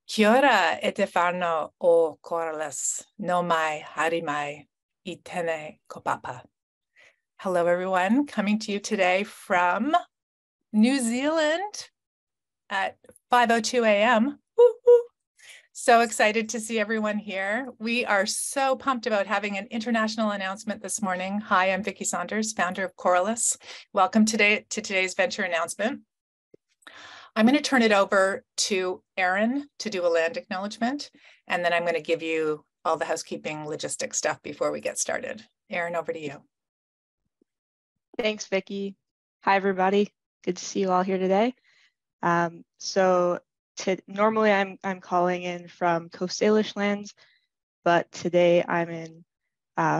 Kia ora e te whānau o Coralus, no mai, harimai, I tēnei kopapa. Hello, everyone. Coming to you today from New Zealand at 5:02 a.m. Woo-hoo. So excited to see everyone here. We are so pumped about having an international announcement this morning. Hi, I'm Vicki Saunders, founder of Coralus. Welcome today to today's venture announcement. I'm going to turn it over to Erin to do a land acknowledgement, and then I'm going to give you all the housekeeping logistic stuff before we get started. Erin, over to you. Thanks, Vicki. Hi, everybody. Good to see you all here today. Normally I'm calling in from Coast Salish lands, but today I'm in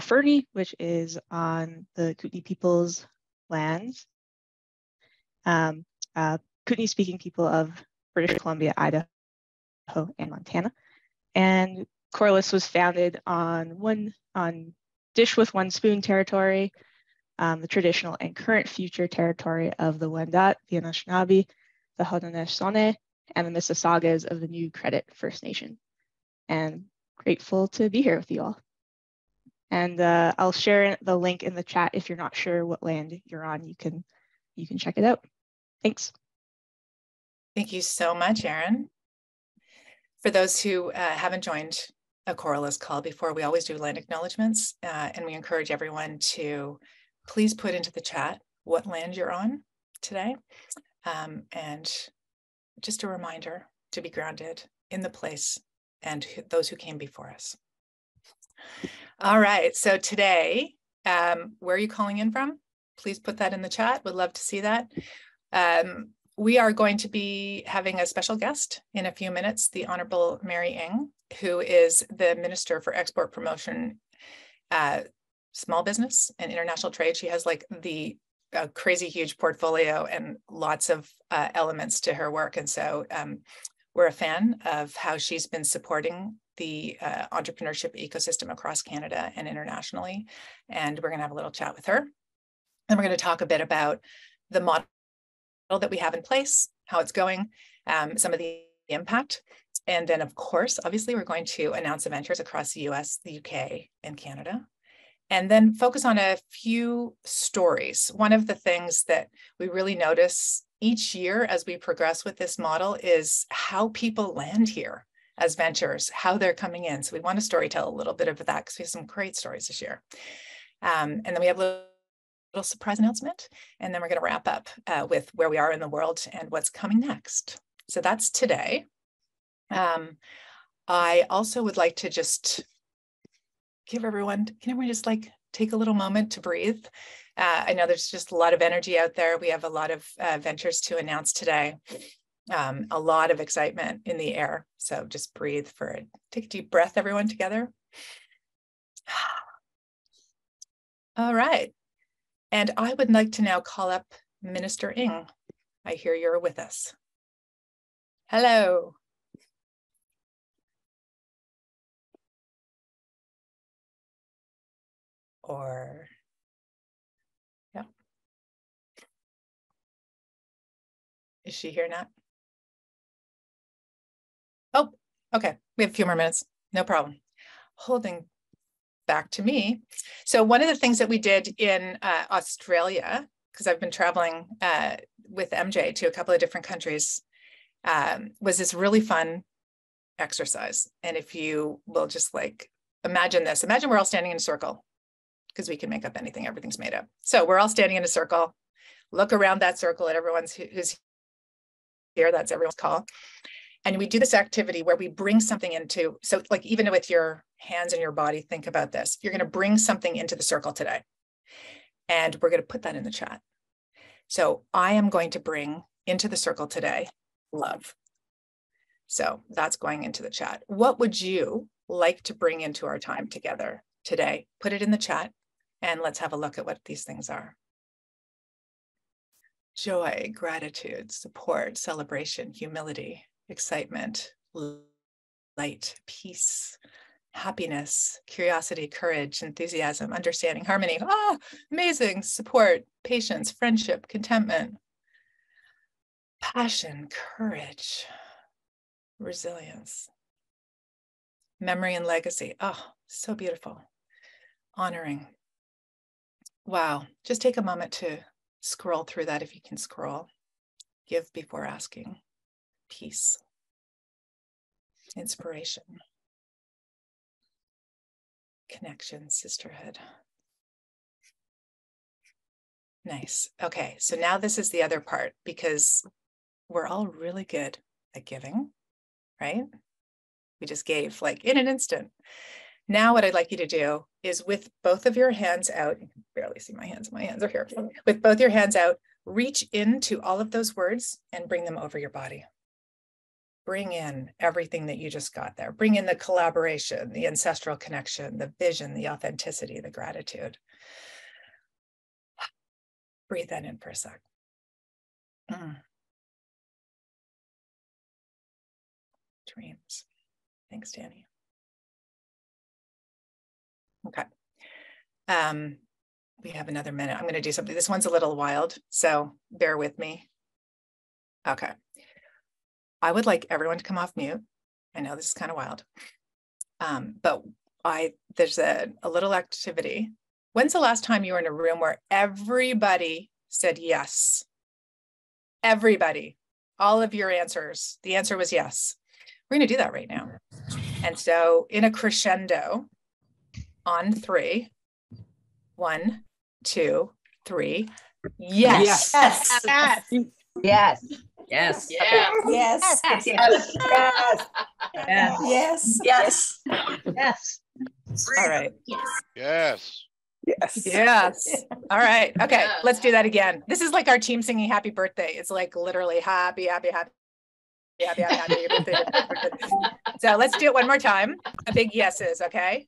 Fernie, which is on the Kootenai people's lands. Kootenai-speaking people of British Columbia, Idaho, and Montana. And Coralus was founded on Dish with One Spoon territory, the traditional and current future territory of the Wendat, the Anishinaabe, the Haudenosaunee, and the Mississaugas of the New Credit First Nation. And grateful to be here with you all. And I'll share the link in the chat if you're not sure what land you're on. You can check it out. Thanks. Thank you so much, Erin. For those who haven't joined a Coralus call before, we always do land acknowledgements, and we encourage everyone to please put into the chat what land you're on today. And just a reminder to be grounded in the place and those who came before us. All right, so today, where are you calling in from? Please put that in the chat. Would love to see that. We are going to be having a special guest in a few minutes, the Honorable Mary Ng, who is the Minister for Export Promotion, Small Business and International Trade. She has like the crazy huge portfolio and lots of elements to her work. And so we're a fan of how she's been supporting the entrepreneurship ecosystem across Canada and internationally. And we're going to have a little chat with her. And we're going to talk a bit about the model that we have in place, how it's going, some of the impact. And then, of course, obviously, we're going to announce the ventures across the US, the UK, and Canada. And then focus on a few stories. One of the things that we really notice each year as we progress with this model is how people land here as ventures, how they're coming in. So we want to storytell a little bit of that because we have some great stories this year. And then we have a little surprise announcement, and then we're going to wrap up with where we are in the world and what's coming next. So that's today. I also would like to just give everyone, can everyone just like take a little moment to breathe? I know there's just a lot of energy out there. We have a lot of ventures to announce today. A lot of excitement in the air. So just breathe for it. Take a deep breath, everyone, together. All right. And I would like to now call up Minister Ng. I hear you're with us. Hello. Or, yeah. Is she here now? Oh, okay. We have a few more minutes. No problem. Holding back to me. So one of the things that we did in Australia, because I've been traveling with MJ to a couple of different countries, was this really fun exercise. And if you will just like, imagine this, imagine we're all standing in a circle, because we can make up anything, everything's made up. So we're all standing in a circle, look around that circle at everyone who's here, that's everyone's call. And we do this activity where we bring something into, so like even with your hands and your body, think about this. You're going to bring something into the circle today. And we're going to put that in the chat. So I am going to bring into the circle today, love. So that's going into the chat. What would you like to bring into our time together today? Put it in the chat and let's have a look at what these things are. Joy, gratitude, support, celebration, humility, excitement, light, peace, happiness, curiosity, courage, enthusiasm, understanding, harmony, amazing, support, patience, friendship, contentment, passion, courage, resilience, memory and legacy. Oh, so beautiful. Honoring. Wow. Just take a moment to scroll through that if you can scroll. Give before asking. Peace. Inspiration. Connection, sisterhood. Nice. Okay, so now this is the other part, because we're all really good at giving, right? We just gave like in an instant. Now what I'd like you to do is, with both of your hands out, you can barely see my hands are here. With both your hands out, reach into all of those words and bring them over your body. Bring in everything that you just got there. Bring in the collaboration, the ancestral connection, the vision, the authenticity, the gratitude. Breathe that in for a sec. Dreams. Thanks, Danny. Okay. We have another minute. I'm going to do something. This one's a little wild, so bear with me. Okay. I would like everyone to come off mute. I know this is kind of wild, but there's a little activity. When's the last time you were in a room where everybody said yes? Everybody, all of your answers, the answer was yes. We're going to do that right now. And so in a crescendo, on 3, 1, 2, 3. Yes. Yes. Yes. Yes. Yes. Okay. Yes. Yes. Yes. Yes. Yes. Yes. All right. Yes. Yes. Yes. All right. Okay. Yeah. Let's do that again. This is like our team singing happy birthday. It's like literally happy, happy, happy, happy, happy, happy birthday. So let's do it one more time. A big yeses. Okay.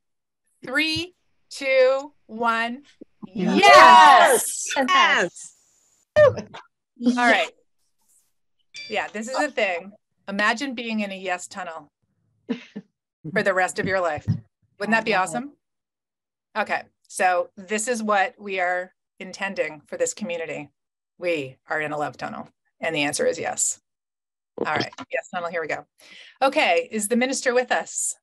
3, 2, 1. Yes. Yes. All right. Yeah, this is a thing. Imagine being in a yes tunnel for the rest of your life. Wouldn't that be awesome? Okay, so this is what we are intending for this community. We are in a love tunnel, and the answer is yes. All right, yes tunnel, here we go. Okay, is the minister with us?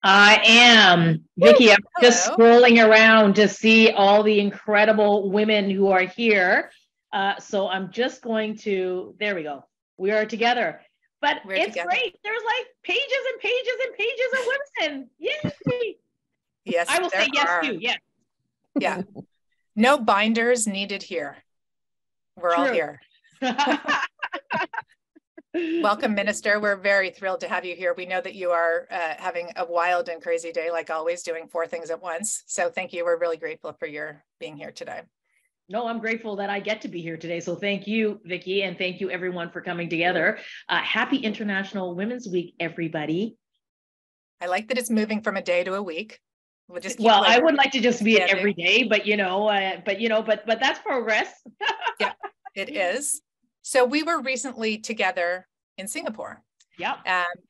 I am. Vicki, I'm just Hello. scrolling around to see all the incredible women who are here. So I'm just going to, there we go. We are together. But We're it's together. great. There's like pages and pages and pages of women. Yay. Yes, I will there say yes are. too. Yes. Yeah. No binders needed here. We're all True. here. Welcome, Minister. We're very thrilled to have you here. We know that you are having a wild and crazy day, like always, doing 4 things at once. So thank you. We're really grateful for your being here today. No, I'm grateful that I get to be here today. So thank you, Vicki, and thank you everyone for coming together. Happy International Women's Week, everybody. I like that it's moving from a day to a week. We'll just keep I would like to just be it standing. every day, but but that's progress. Yeah, it is. So we were recently together in Singapore. Yeah.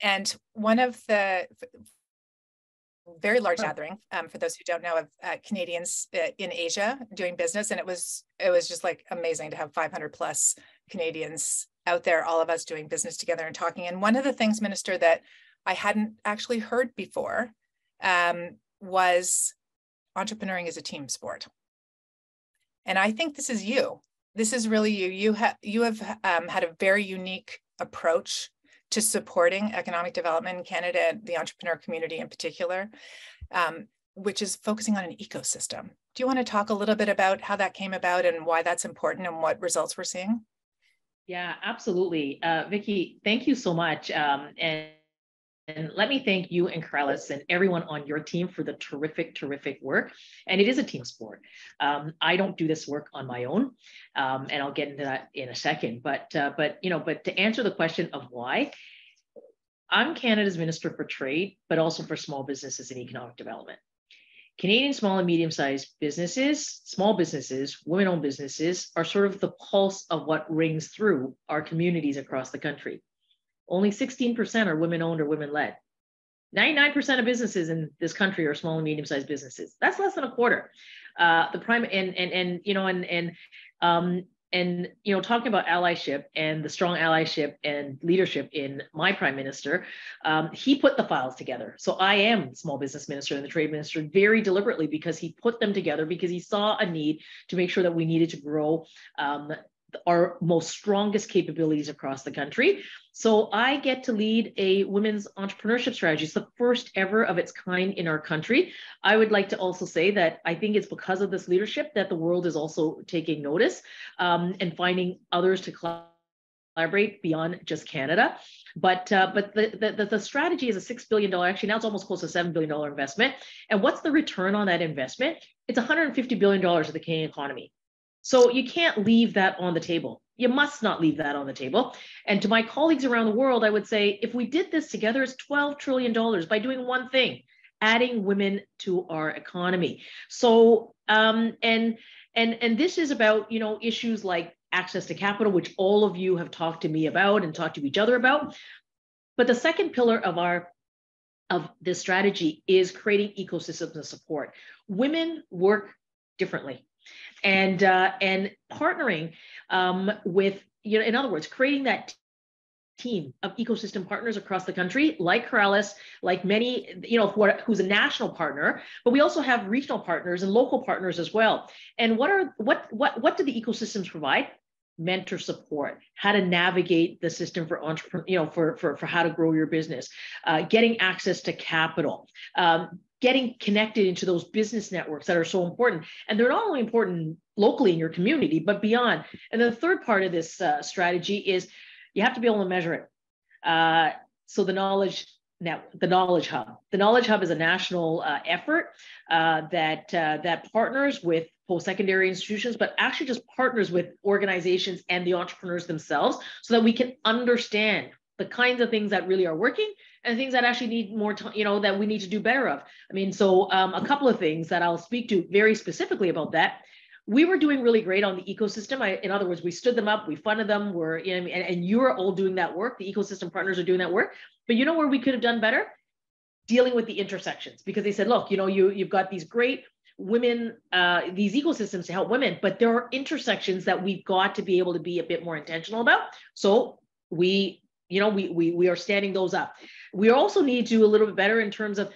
And one of the very large gathering, for those who don't know, of Canadians in Asia doing business. And it was just like amazing to have 500 plus Canadians out there, all of us doing business together and talking. And one of the things, Minister, that I hadn't actually heard before was entrepreneuring is a team sport. And I think this is you. This is really you. You have had a very unique approach to supporting economic development in Canada and the entrepreneur community in particular, which is focusing on an ecosystem. Do you want to talk a little bit about how that came about and why that's important and what results we're seeing? Yeah, absolutely. Vicki, thank you so much. And let me thank you and Coralus and everyone on your team for the terrific, terrific work. And it is a team sport. I don't do this work on my own, and I'll get into that in a second. But to answer the question of why, I'm Canada's Minister for Trade, but also for small businesses and economic development. Canadian small and medium-sized businesses, small businesses, women-owned businesses are sort of the pulse of what rings through our communities across the country. Only 16% are women-owned or women-led. 99% of businesses in this country are small and medium-sized businesses. That's less than a quarter. and talking about allyship and the strong allyship and leadership in my prime minister, he put the files together. So I am small business minister and the trade minister very deliberately because he put them together because he saw a need to make sure that we needed to grow our most strongest capabilities across the country. So I get to lead a women's entrepreneurship strategy. It's the first ever of its kind in our country. I would like to also say that I think it's because of this leadership that the world is also taking notice and finding others to collaborate beyond just Canada. But the strategy is a $6 billion, actually now it's almost close to $7 billion investment. And what's the return on that investment? It's $150 billion of the Canadian economy. So you can't leave that on the table. You must not leave that on the table. And to my colleagues around the world, I would say, if we did this together, it's $12 trillion by doing one thing, adding women to our economy. So, and this is about, issues like access to capital, which all of you have talked to me about and talked to each other about. But the second pillar of this strategy is creating ecosystems of support. Women work differently. And partnering with, in other words, creating that team of ecosystem partners across the country, like Coralus, like many, who's a national partner, but we also have regional partners and local partners as well. And what do the ecosystems provide? Mentor support, how to navigate the system for entrepreneur, for how to grow your business, getting access to capital, getting connected into those business networks that are so important. And they're not only important locally in your community, but beyond. And the third part of this strategy is you have to be able to measure it. So the Knowledge Hub. The Knowledge Hub is a national effort that partners with post-secondary institutions, but actually just partners with organizations and the entrepreneurs themselves so that we can understand the kinds of things that really are working and things that actually need more time, that we need to do better of. I mean, so a couple of things that I'll speak to very specifically about that. We were doing really great on the ecosystem. In other words, we stood them up, we funded them, and you're all doing that work. The ecosystem partners are doing that work. But you know where we could have done better? Dealing with the intersections, because they said, look, you've got these great women, these ecosystems to help women, but there are intersections that we've got to be able to be a bit more intentional about. So we are standing those up. We also need to do a little bit better in terms of,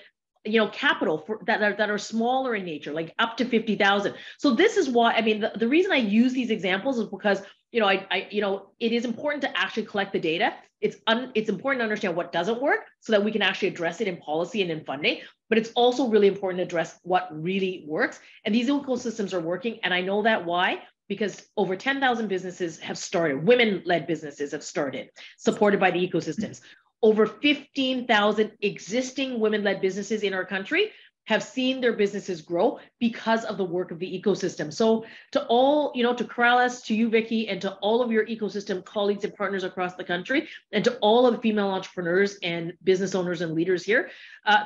capital that are smaller in nature, like up to 50,000. So this is why, the reason I use these examples is because, it is important to actually collect the data. It's important to understand what doesn't work so that we can actually address it in policy and in funding. But it's also really important to address what really works. And these ecosystems are working. And I know that why? Because over 10,000 businesses have started, women-led businesses have started, supported by the ecosystems. Over 15,000 existing women-led businesses in our country have seen their businesses grow because of the work of the ecosystem. So to all, to Coralus, to you, Vicky, and to all of your ecosystem colleagues and partners across the country, and to all of the female entrepreneurs and business owners and leaders here,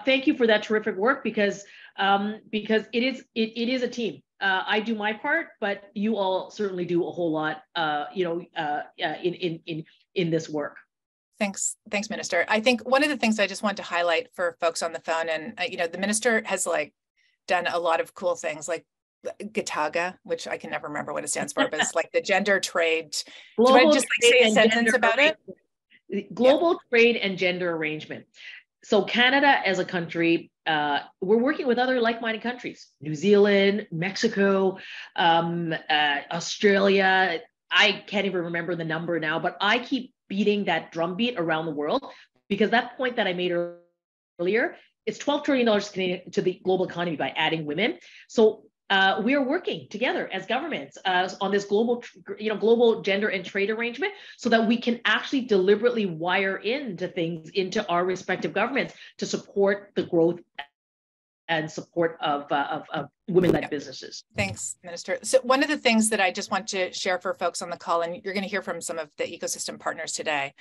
thank you for that terrific work because it is a team. I do my part, but you all certainly do a whole lot, in this work. Thanks, Minister. I think one of the things I just want to highlight for folks on the phone, and the Minister has done a lot of cool things, like GTAGA, which I can never remember what it stands for, but it's like the gender trade. Do I just say a sentence about it? Global Trade and Gender Arrangement. So Canada as a country, we're working with other like-minded countries, New Zealand, Mexico, Australia. I can't even remember the number now, but I keep beating that drumbeat around the world because that point that I made earlier, it's $12 trillion to the global economy by adding women. So we are working together as governments on this global gender and trade arrangement so that we can actually deliberately wire into our respective governments to support the growth and support of women-led businesses. Thanks, Minister. So one of the things that I just want to share for folks on the call, and you're going to hear from some of the ecosystem partners today,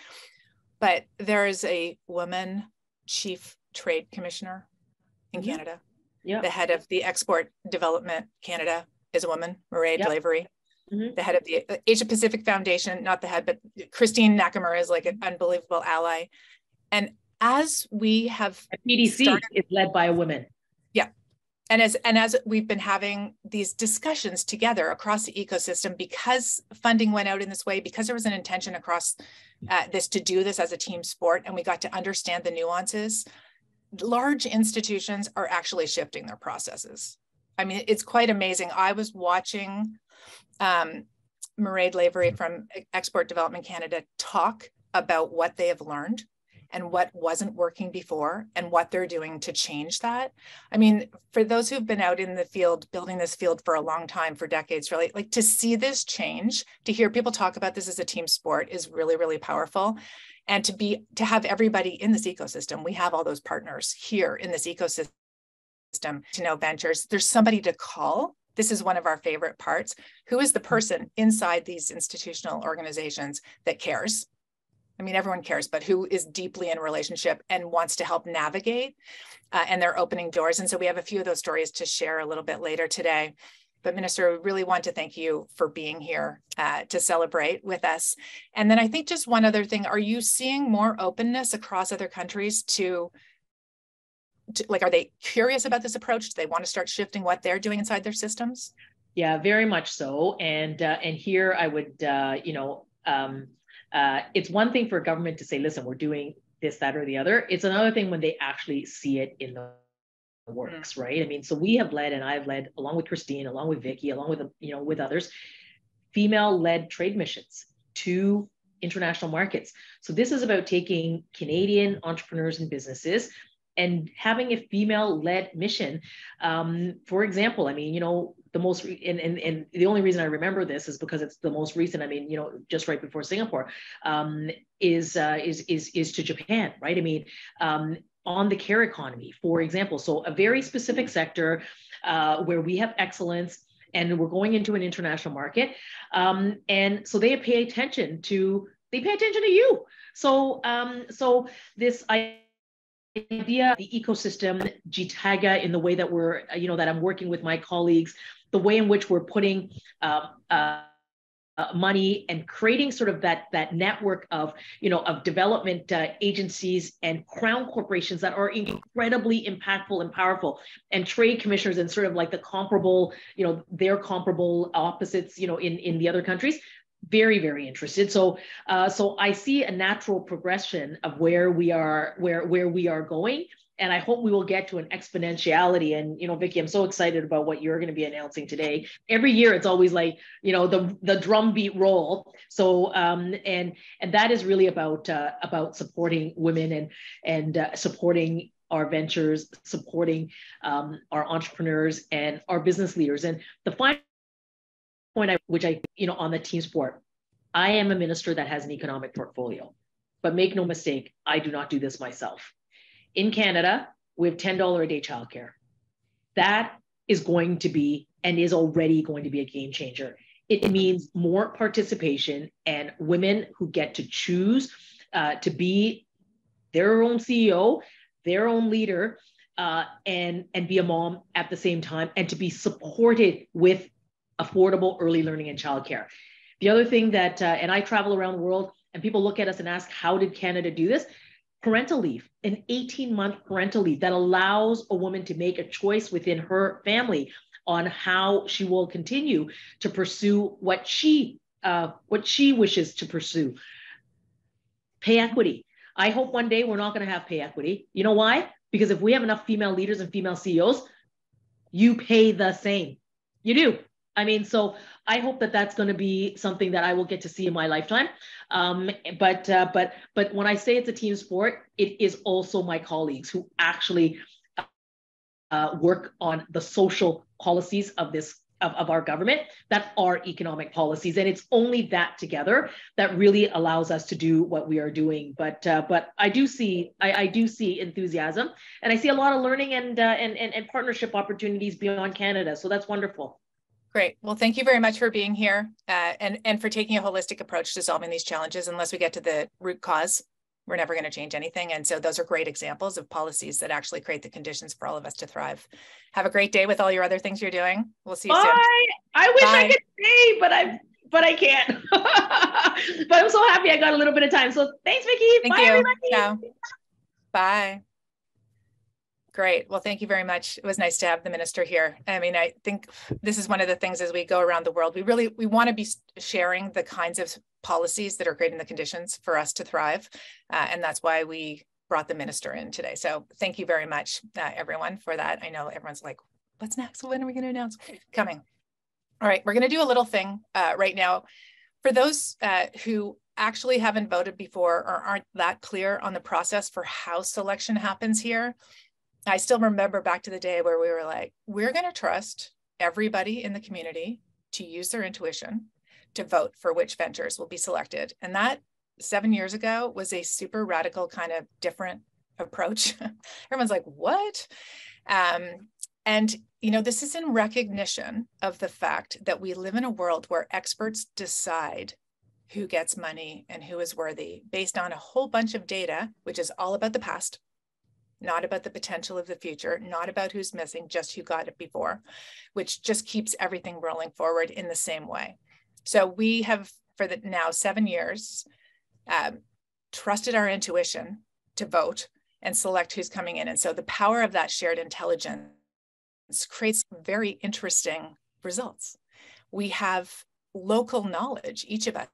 but there is a woman chief trade commissioner in Canada. Yeah. The head of the Export Development Canada is a woman, Marie Delavery. The head of the Asia Pacific Foundation, not the head, but Christine Nakamura is like an unbelievable ally. And as we have PDC is led by a woman. Yeah. And as we've been having these discussions together across the ecosystem, because funding went out in this way, because there was an intention across this to do this as a team sport, and we got to understand the nuances, large institutions are actually shifting their processes. I mean, it's quite amazing. I was watching Mairead Lavery from Export Development Canada talk about what they have learned and what wasn't working before and what they're doing to change that. I mean, for those who've been out in the field, building this field for a long time, for decades, really, like to see this change, to hear people talk about this as a team sport is really, really powerful. And to have everybody in this ecosystem, we have all those partners here in this ecosystem, to know ventures, there's somebody to call. This is one of our favorite parts. Who is the person inside these institutional organizations that cares? I mean, everyone cares, but who is deeply in a relationship and wants to help navigate, and they're opening doors. And so we have a few of those stories to share a little bit later today. But Minister, we really want to thank you for being here to celebrate with us. And then I think just one other thing, are you seeing more openness across other countries to like, are they curious about this approach? Do they want to start shifting what they're doing inside their systems? Yeah, very much so. And here I would, it's one thing for a government to say, listen, we're doing this, that, or the other. It's another thing when they actually see it in the works, right? I mean, so we have led, and I've led, along with Christine, along with Vicky, along with, with others, female-led trade missions to international markets. So this is about taking Canadian entrepreneurs and businesses and having a female-led mission. For example, I mean, the most, and the only reason I remember this is because it's the most recent. I mean, just right before Singapore, is to Japan, right? I mean, on the care economy, for example. So a very specific sector where we have excellence, and we're going into an international market, and so they pay attention to you. So this idea, the ecosystem, Jitaga, in the way that we're, that I'm working with my colleagues, the way in which we're putting money and creating sort of that network of, of development agencies and crown corporations that are incredibly impactful and powerful, and trade commissioners and sort of like the comparable, their comparable opposites, in the other countries. Very, very interested. So I see a natural progression of where we are going. And I hope we will get to an exponentiality. And, Vicky, I'm so excited about what you're going to be announcing today. Every year, it's always like, the drumbeat roll. So, and that is really about supporting women and supporting our ventures, supporting our entrepreneurs and our business leaders. And the final point, on the team sport, I am a minister that has an economic portfolio, but make no mistake, I do not do this myself. In Canada, we have $10 a day childcare. That is going to be, and is already going to be, a game changer. It means more participation and women who get to choose to be their own CEO, their own leader, and be a mom at the same time, and to be supported with affordable early learning and childcare. The other thing that, and I travel around the world, and people look at us and ask, how did Canada do this? Parental leave, an 18-month parental leave that allows a woman to make a choice within her family on how she will continue to pursue what she wishes to pursue. Pay equity. I hope one day we're not going to have pay equity. You know why? Because if we have enough female leaders and female CEOs, you pay the same. You do. I mean, so I hope that that's going to be something that I will get to see in my lifetime. But when I say it's a team sport, it is also my colleagues who actually work on the social policies of our government that are economic policies, and it's only that together that really allows us to do what we are doing. But I do see enthusiasm, and I see a lot of learning and partnership opportunities beyond Canada. So that's wonderful. Great. Well, thank you very much for being here and for taking a holistic approach to solving these challenges. Unless we get to the root cause, we're never going to change anything. And so those are great examples of policies that actually create the conditions for all of us to thrive. Have a great day with all your other things you're doing. We'll see you soon. I wish I could stay, but I can't. But I'm so happy I got a little bit of time. So thanks, Vicky. Thank Bye, you. everybody. Ciao. Bye. Great. Well, thank you very much. It was nice to have the minister here. I mean, I think this is one of the things as we go around the world, we want to be sharing the kinds of policies that are creating the conditions for us to thrive. And that's why we brought the minister in today. So thank you very much, everyone, for that. I know everyone's like, what's next? When are we going to announce? Coming. All right, we're going to do a little thing right now. For those who actually haven't voted before or aren't that clear on the process for how selection happens here, I still remember back to the day where we were like, we're going to trust everybody in the community to use their intuition to vote for which ventures will be selected. And that 7 years ago was a super radical kind of different approach. Everyone's like, what? And, you know, this is in recognition of the fact that we live in a world where experts decide who gets money and who is worthy based on a whole bunch of data, which is all about the past, not about the potential of the future, not about who's missing, just who got it before, which just keeps everything rolling forward in the same way. So we have, for the now 7 years, trusted our intuition to vote and select who's coming in. And so the power of that shared intelligence creates very interesting results. We have local knowledge, each of us.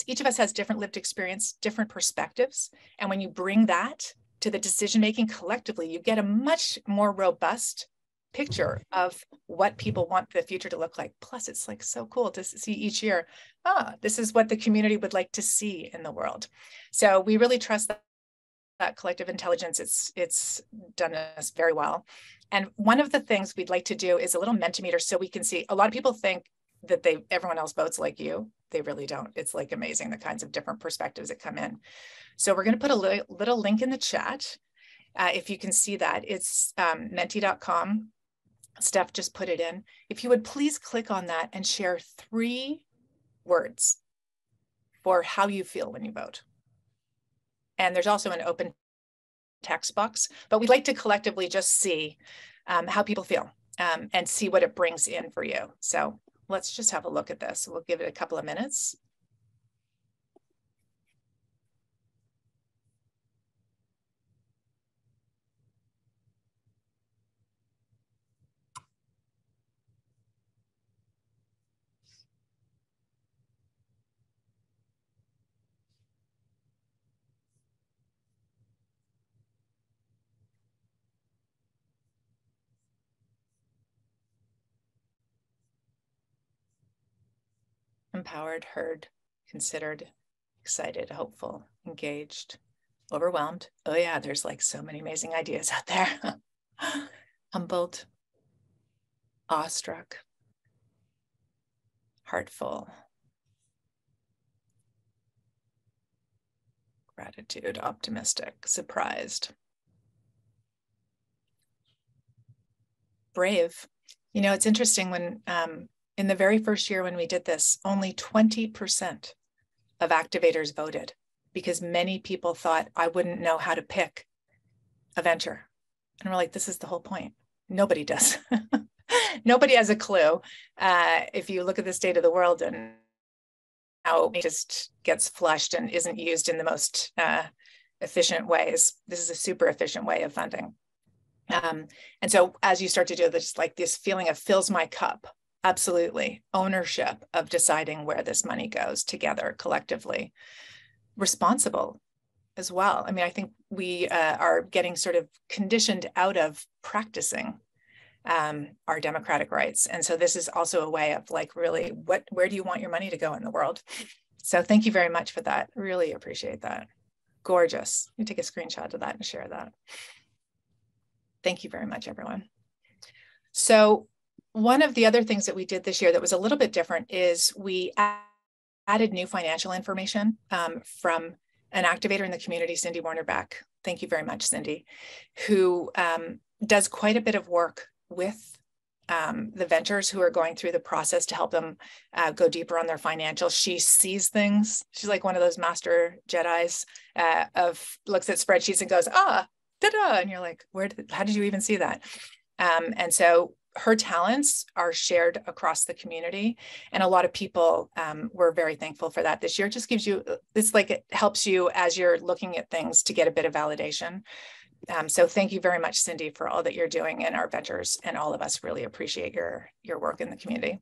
Each of us has different lived experience, different perspectives. And when you bring that to the decision-making collectively, you get a much more robust picture of what people want the future to look like. Plus, it's like so cool to see each year, this is what the community would like to see in the world. So we really trust that collective intelligence. It's done us very well. And one of the things we'd like to do is a little Mentimeter so we can see, a lot of people think that everyone else votes like you. They really don't. It's like amazing the kinds of different perspectives that come in. So we're going to put a little link in the chat. If you can see that, it's menti.com. Steph just put it in. If you would please click on that and share 3 words for how you feel when you vote. And there's also an open text box, but we'd like to collectively just see how people feel and see what it brings in for you. So let's just have a look at this. We'll give it a couple of minutes. Empowered, heard, considered, excited, hopeful, engaged, overwhelmed. Oh yeah, there's like so many amazing ideas out there. Humbled, awestruck, heartful, gratitude, optimistic, surprised, brave. You know, it's interesting when in the very first year when we did this, only 20% of activators voted because many people thought I wouldn't know how to pick a venture. And we're like, this is the whole point. Nobody does. Nobody has a clue. If you look at the state of the world and how it just gets flushed and isn't used in the most efficient ways, this is a super efficient way of funding. And so as you start to do this, like this feeling of fills my cup, absolutely. Ownership of deciding where this money goes together, collectively. Responsible as well. I mean, I think we are getting sort of conditioned out of practicing our democratic rights. And so this is also a way of like, really, where do you want your money to go in the world? So thank you very much for that. Really appreciate that. Gorgeous. You take a screenshot of that and share that. Thank you very much, everyone. So one of the other things that we did this year that was a little bit different is we added new financial information from an activator in the community, Cindy Warner-Beck. Thank you very much, Cindy, who does quite a bit of work with the ventures who are going through the process to help them go deeper on their financials. She sees things. She's like one of those master Jedis looks at spreadsheets and goes, da-da, and you're like, how did you even see that? And so her talents are shared across the community, and a lot of people were very thankful for that this year. It just gives you, it's like it helps you as you're looking at things to get a bit of validation. So thank you very much, Cindy, for all that you're doing, and our ventures and all of us really appreciate your work in the community.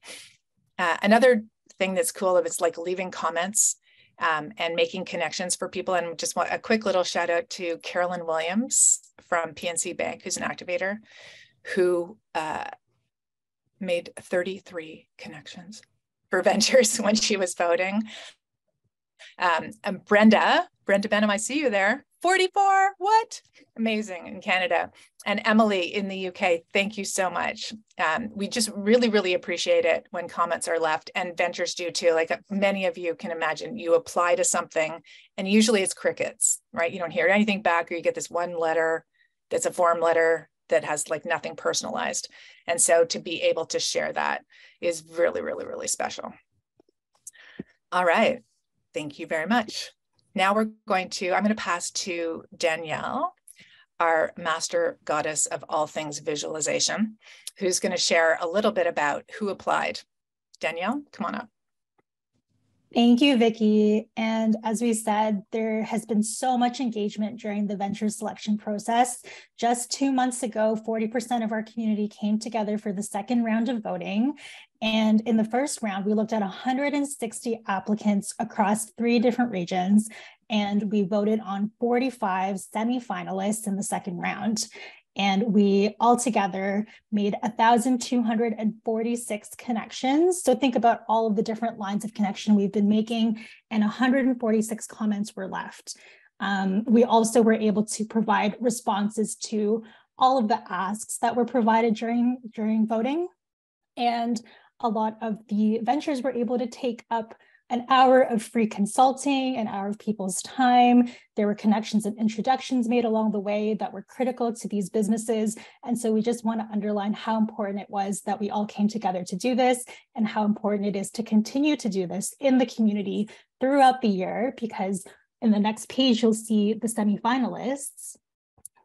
Another thing that's cool is like leaving comments and making connections for people. And just want a quick little shout out to Carolyn Williams from PNC Bank, who's an activator, who made 33 connections for ventures when she was voting. And Brenda Benham, I see you there. 44, what? Amazing, in Canada. And Emily in the UK, thank you so much. We just really, really appreciate it when comments are left, and ventures do too. Like many of you can imagine, you apply to something and usually it's crickets, right? You don't hear anything back, or you get this one letter that's a form letter that has like nothing personalized. And so to be able to share that is really, really, really special. All right, thank you very much. Now I'm going to pass to Danielle, our master goddess of all things visualization, who's going to share a little bit about who applied. Danielle, come on up. Thank you, Vicki. And as we said, there has been so much engagement during the venture selection process. Just 2 months ago, 40% of our community came together for the second round of voting. And in the first round, we looked at 160 applicants across 3 different regions, and we voted on 45 semifinalists in the second round. And we altogether made 1,246 connections. So think about all of the different lines of connection we've been making, and 146 comments were left. We also were able to provide responses to all of the asks that were provided during voting. And a lot of the ventures were able to take up an hour of free consulting, an hour of people's time. There were connections and introductions made along the way that were critical to these businesses. And so we just want to underline how important it was that we all came together to do this, and how important it is to continue to do this in the community throughout the year, because in the next page, you'll see the semifinalists.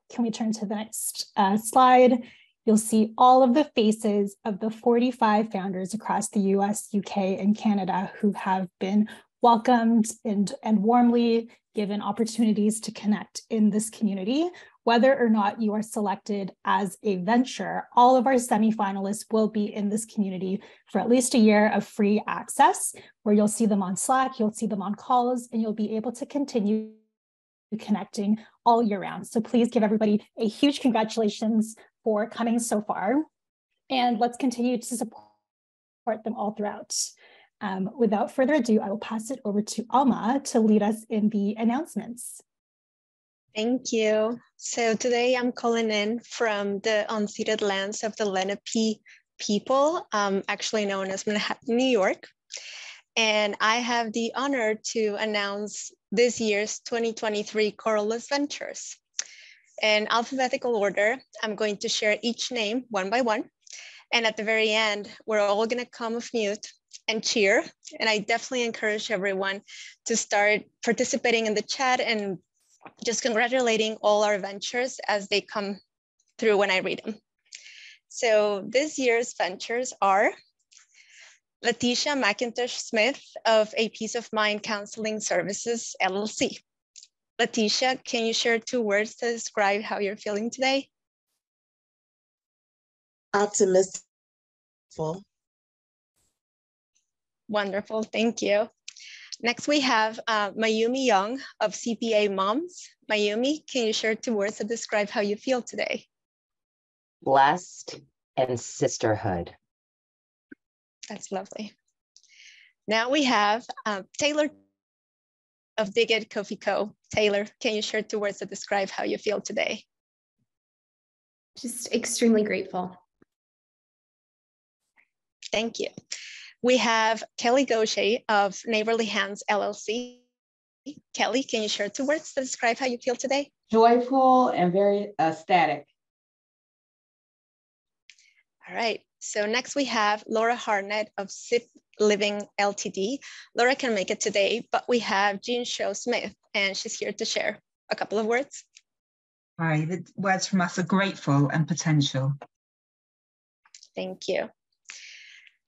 Can we turn to the next slide? You'll see all of the faces of the 45 founders across the US, UK, and Canada who have been welcomed and warmly given opportunities to connect in this community. Whether or not you are selected as a venture, all of our semifinalists will be in this community for at least a year of free access, where you'll see them on Slack, you'll see them on calls, and you'll be able to continue connecting all year round. So please give everybody a huge congratulations for coming so far, and let's continue to support them all throughout. Without further ado, I will pass it over to Alma to lead us in the announcements. Thank you. So today I'm calling in from the unceded lands of the Lenape people, actually known as Manhattan, New York. And I have the honor to announce this year's 2023 Coralus Ventures. In alphabetical order, I'm going to share each name one by one. And at the very end, we're all going to come off mute and cheer. And I definitely encourage everyone to start participating in the chat and just congratulating all our ventures as they come through when I read them. So this year's ventures are Letitia McIntosh Smith of A Peace of Mind Counseling Services, LLC. Letitia, can you share 2 words to describe how you're feeling today? Optimistic. Wonderful, thank you. Next, we have Mayumi Young of CPA Moms. Mayumi, can you share 2 words to describe how you feel today? Blessed and sisterhood. That's lovely. Now we have Taylor of Dig It Coffee Co. Taylor, can you share 2 words to describe how you feel today? Just extremely grateful. Thank you. We have Kelly Gaucher of Neighborly Hands, LLC. Kelly, can you share 2 words to describe how you feel today? Joyful and very ecstatic. All right, so next we have Laura Harnett of Sip Living Ltd. Laura can make it today, but we have Jean Show Smith, and she's here to share a couple of words. Hi, the words from us are grateful and potential. Thank you.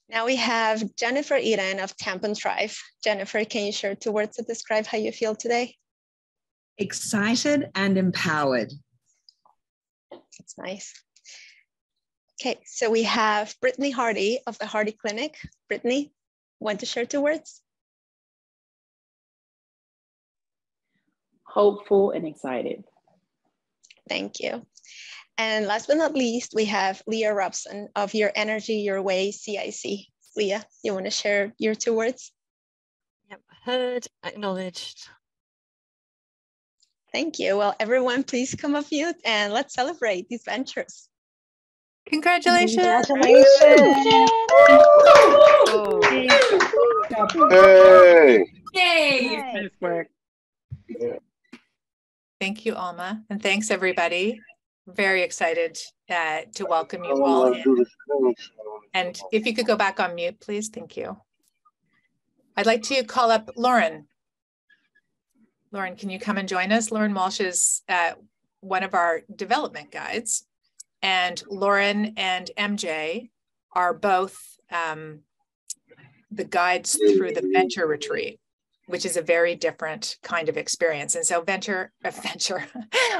Now we have Jennifer Eden of Tampon Drive. Jennifer, can you share 2 words to describe how you feel today? Excited and empowered. That's nice. Okay, so we have Brittany Hardy of the Hardy Clinic. Brittany, want to share 2 words? Hopeful and excited. Thank you. And last but not least, we have Leah Robson of Your Energy, Your Way CIC. Leah, you want to share your 2 words? Yep, heard, acknowledged. Thank you. Well, everyone, please come off mute and let's celebrate these ventures. Congratulations. Hey. Yay! Nice work. Thank you, Alma. And thanks, everybody. Very excited to welcome you all in. And if you could go back on mute, please. Thank you. I'd like to call up Lauren. Lauren, can you come and join us? Lauren Walsh is one of our development guides. And Lauren and MJ are both the guides through the Venture Retreat, which is a very different kind of experience. And so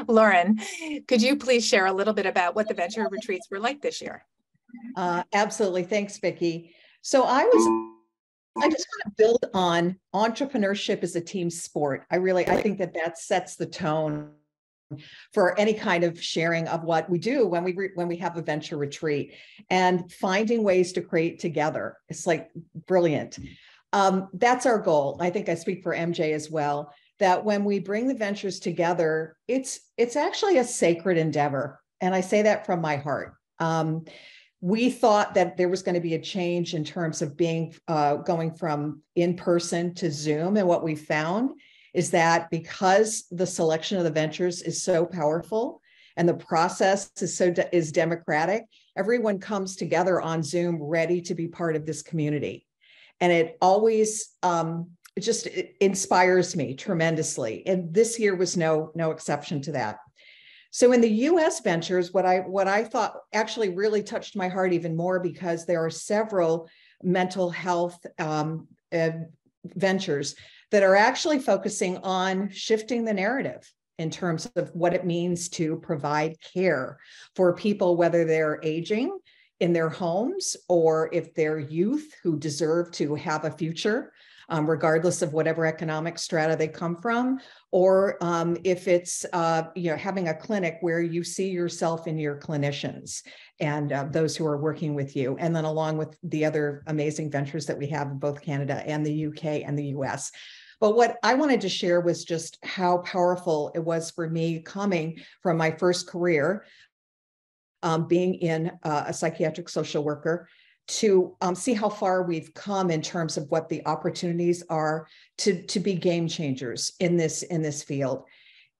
Lauren, could you please share a little bit about what the Venture Retreats were like this year? Absolutely. Thanks, Vicki. So I just want to build on entrepreneurship as a team sport. I think that sets the tone for any kind of sharing of what we do when we have a venture retreat, and finding ways to create together. It's like brilliant. That's our goal. I think I speak for MJ as well, that when we bring the ventures together, it's actually a sacred endeavor. And I say that from my heart. We thought that there was going to be a change in terms of going from in-person to Zoom. And what we found is that because the selection of the ventures is so powerful and the process is democratic, everyone comes together on Zoom ready to be part of this community. And it always it inspires me tremendously. And this year was no exception to that. So in the US ventures, what I thought actually really touched my heart even more, because there are several mental health ventures that are actually focusing on shifting the narrative in terms of what it means to provide care for people, whether they're aging in their homes or if they're youth who deserve to have a future, regardless of whatever economic strata they come from, or if it's having a clinic where you see yourself in your clinicians and those who are working with you, and then along with the other amazing ventures that we have in both Canada and the UK and the US. But what I wanted to share was just how powerful it was for me coming from my first career, being in a psychiatric social worker, to see how far we've come in terms of what the opportunities are to be game changers in this field.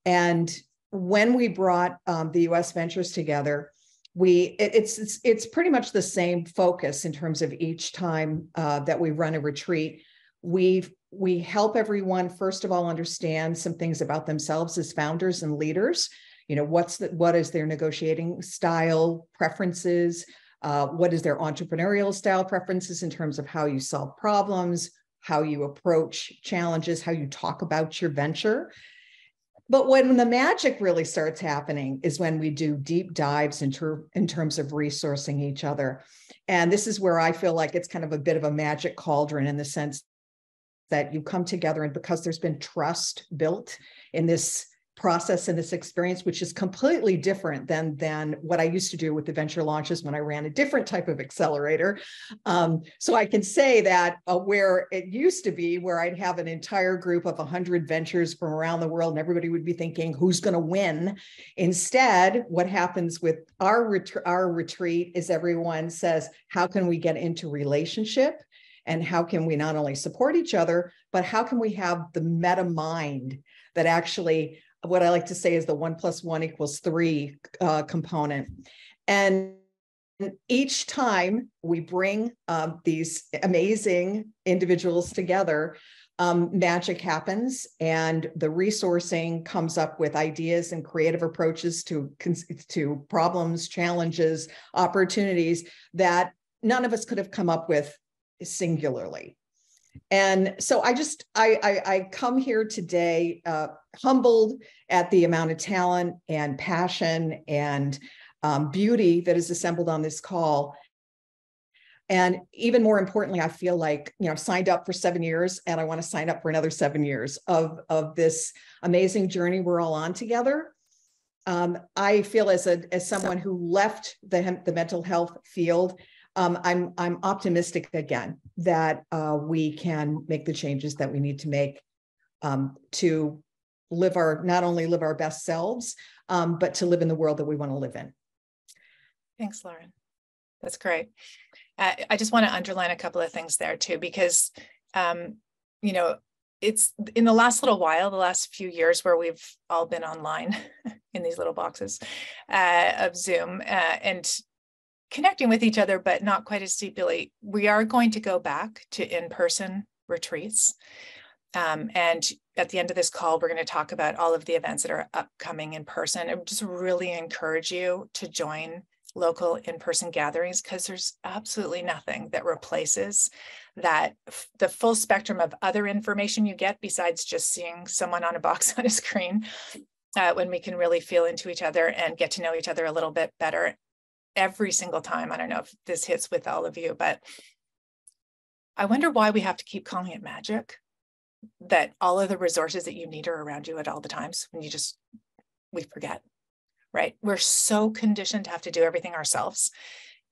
And when we brought the US ventures together, it's pretty much the same focus in terms of each time that we run a retreat. We help everyone, first of all, understand some things about themselves as founders and leaders. What is their negotiating style preferences? What is their entrepreneurial style preferences in terms of how you solve problems, how you approach challenges, how you talk about your venture. But when the magic really starts happening is when we do deep dives in terms of resourcing each other. And this is where I feel like it's kind of a bit of a magic cauldron, in the sense that you come together, and because there's been trust built in this process and this experience, which is completely different than what I used to do with the venture launches when I ran a different type of accelerator. So I can say that where it used to be, where I'd have an entire group of 100 ventures from around the world, and everybody would be thinking, who's going to win? Instead, what happens with our retreat is everyone says, how can we get into relationship? And how can we not only support each other, but how can we have the meta mind that actually, what I like to say is the 1 + 1 = 3 component. And each time we bring these amazing individuals together, magic happens, and the resourcing comes up with ideas and creative approaches to problems, challenges, opportunities that none of us could have come up with singularly. And so I come here today humbled at the amount of talent and passion and beauty that is assembled on this call. And even more importantly, I feel like, you know, I've signed up for 7 years and I want to sign up for another 7 years of this amazing journey we're all on together. I feel as someone who left the mental health field, I'm optimistic again that we can make the changes that we need to make to not only live our best selves, but to live in the world that we want to live in. Thanks, Lauren. That's great. I just want to underline a couple of things there too, because, you know, it's in the last little while, the last few years where we've all been online in these little boxes of Zoom and connecting with each other, but not quite as deeply. We are going to go back to in-person retreats. And at the end of this call, we're going to talk about all of the events that are upcoming in person. I just really encourage you to join local in-person gatherings, because there's absolutely nothing that replaces that, the full spectrum of other information you get besides just seeing someone on a box on a screen, when we can really feel into each other and get to know each other a little bit better every single time. I don't know if this hits with all of you, but I wonder why we have to keep calling it magic, that all of the resources that you need are around you at all the times when we forget. Right? We're so conditioned to have to do everything ourselves.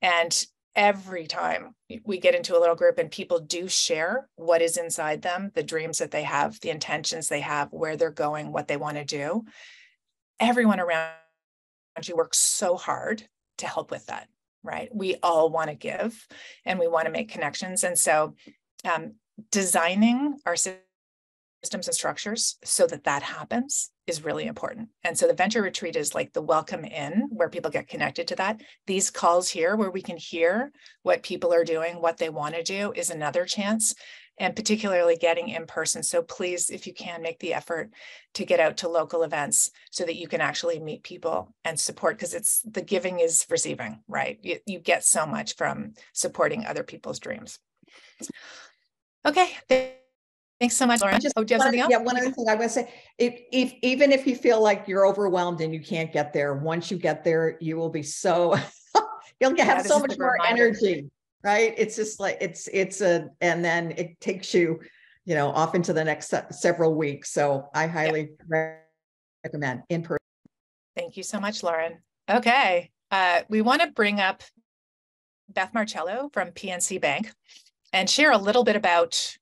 And every time we get into a little group and people do share what is inside them, the dreams that they have, the intentions they have, where they're going, what they want to do, everyone around you works so hard to help with that, right? We all want to give and we want to make connections. And so designing our systems and structures so that happens is really important. And so the venture retreat is like the welcome in, where people get connected to that. These calls here where we can hear what people are doing, what they want to do, is another chance, and particularly getting in person. So please, if you can, make the effort to get out to local events so that you can actually meet people and support, because it's the giving is receiving, right? You get so much from supporting other people's dreams. Okay. Thanks so much, Lauren. Do you have something else? Yeah, one other thing I would say, even if you feel like you're overwhelmed and you can't get there, once you get there, you will be so, you'll have so much more energy, right? It's just like, and then it takes you, you know, off into the next several weeks. So I highly recommend in person. Thank you so much, Lauren. Okay. We want to bring up Beth Marcello from PNC Bank and share a little bit about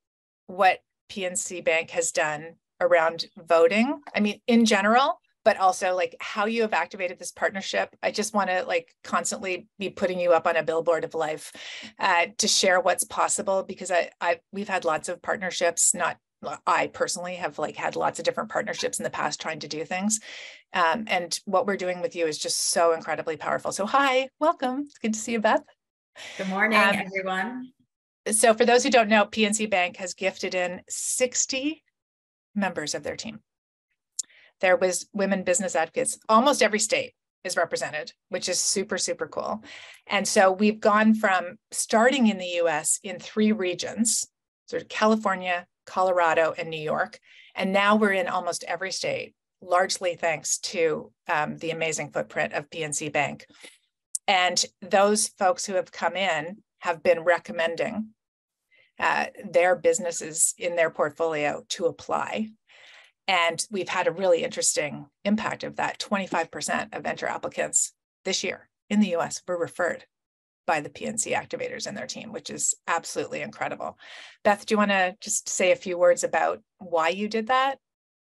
what PNC Bank has done around voting. I mean, in general, but also like how you have activated this partnership. I just want to like constantly be putting you up on a billboard of life to share what's possible, because we've had lots of partnerships. I personally have like had lots of different partnerships in the past trying to do things. And what we're doing with you is just so incredibly powerful. So hi, welcome. It's good to see you, Beth. Good morning, everyone. So for those who don't know, PNC Bank has gifted in 60 members of their team. There was women business advocates. Almost every state is represented, which is super, super cool. And so we've gone from starting in the US in 3 regions, sort of California, Colorado, and New York. And now we're in almost every state, largely thanks to the amazing footprint of PNC Bank. And those folks who have come in have been recommending their businesses in their portfolio to apply. And we've had a really interesting impact of that. 25% of venture applicants this year in the US were referred by the PNC activators and their team, which is absolutely incredible. Beth, do you want to just say a few words about why you did that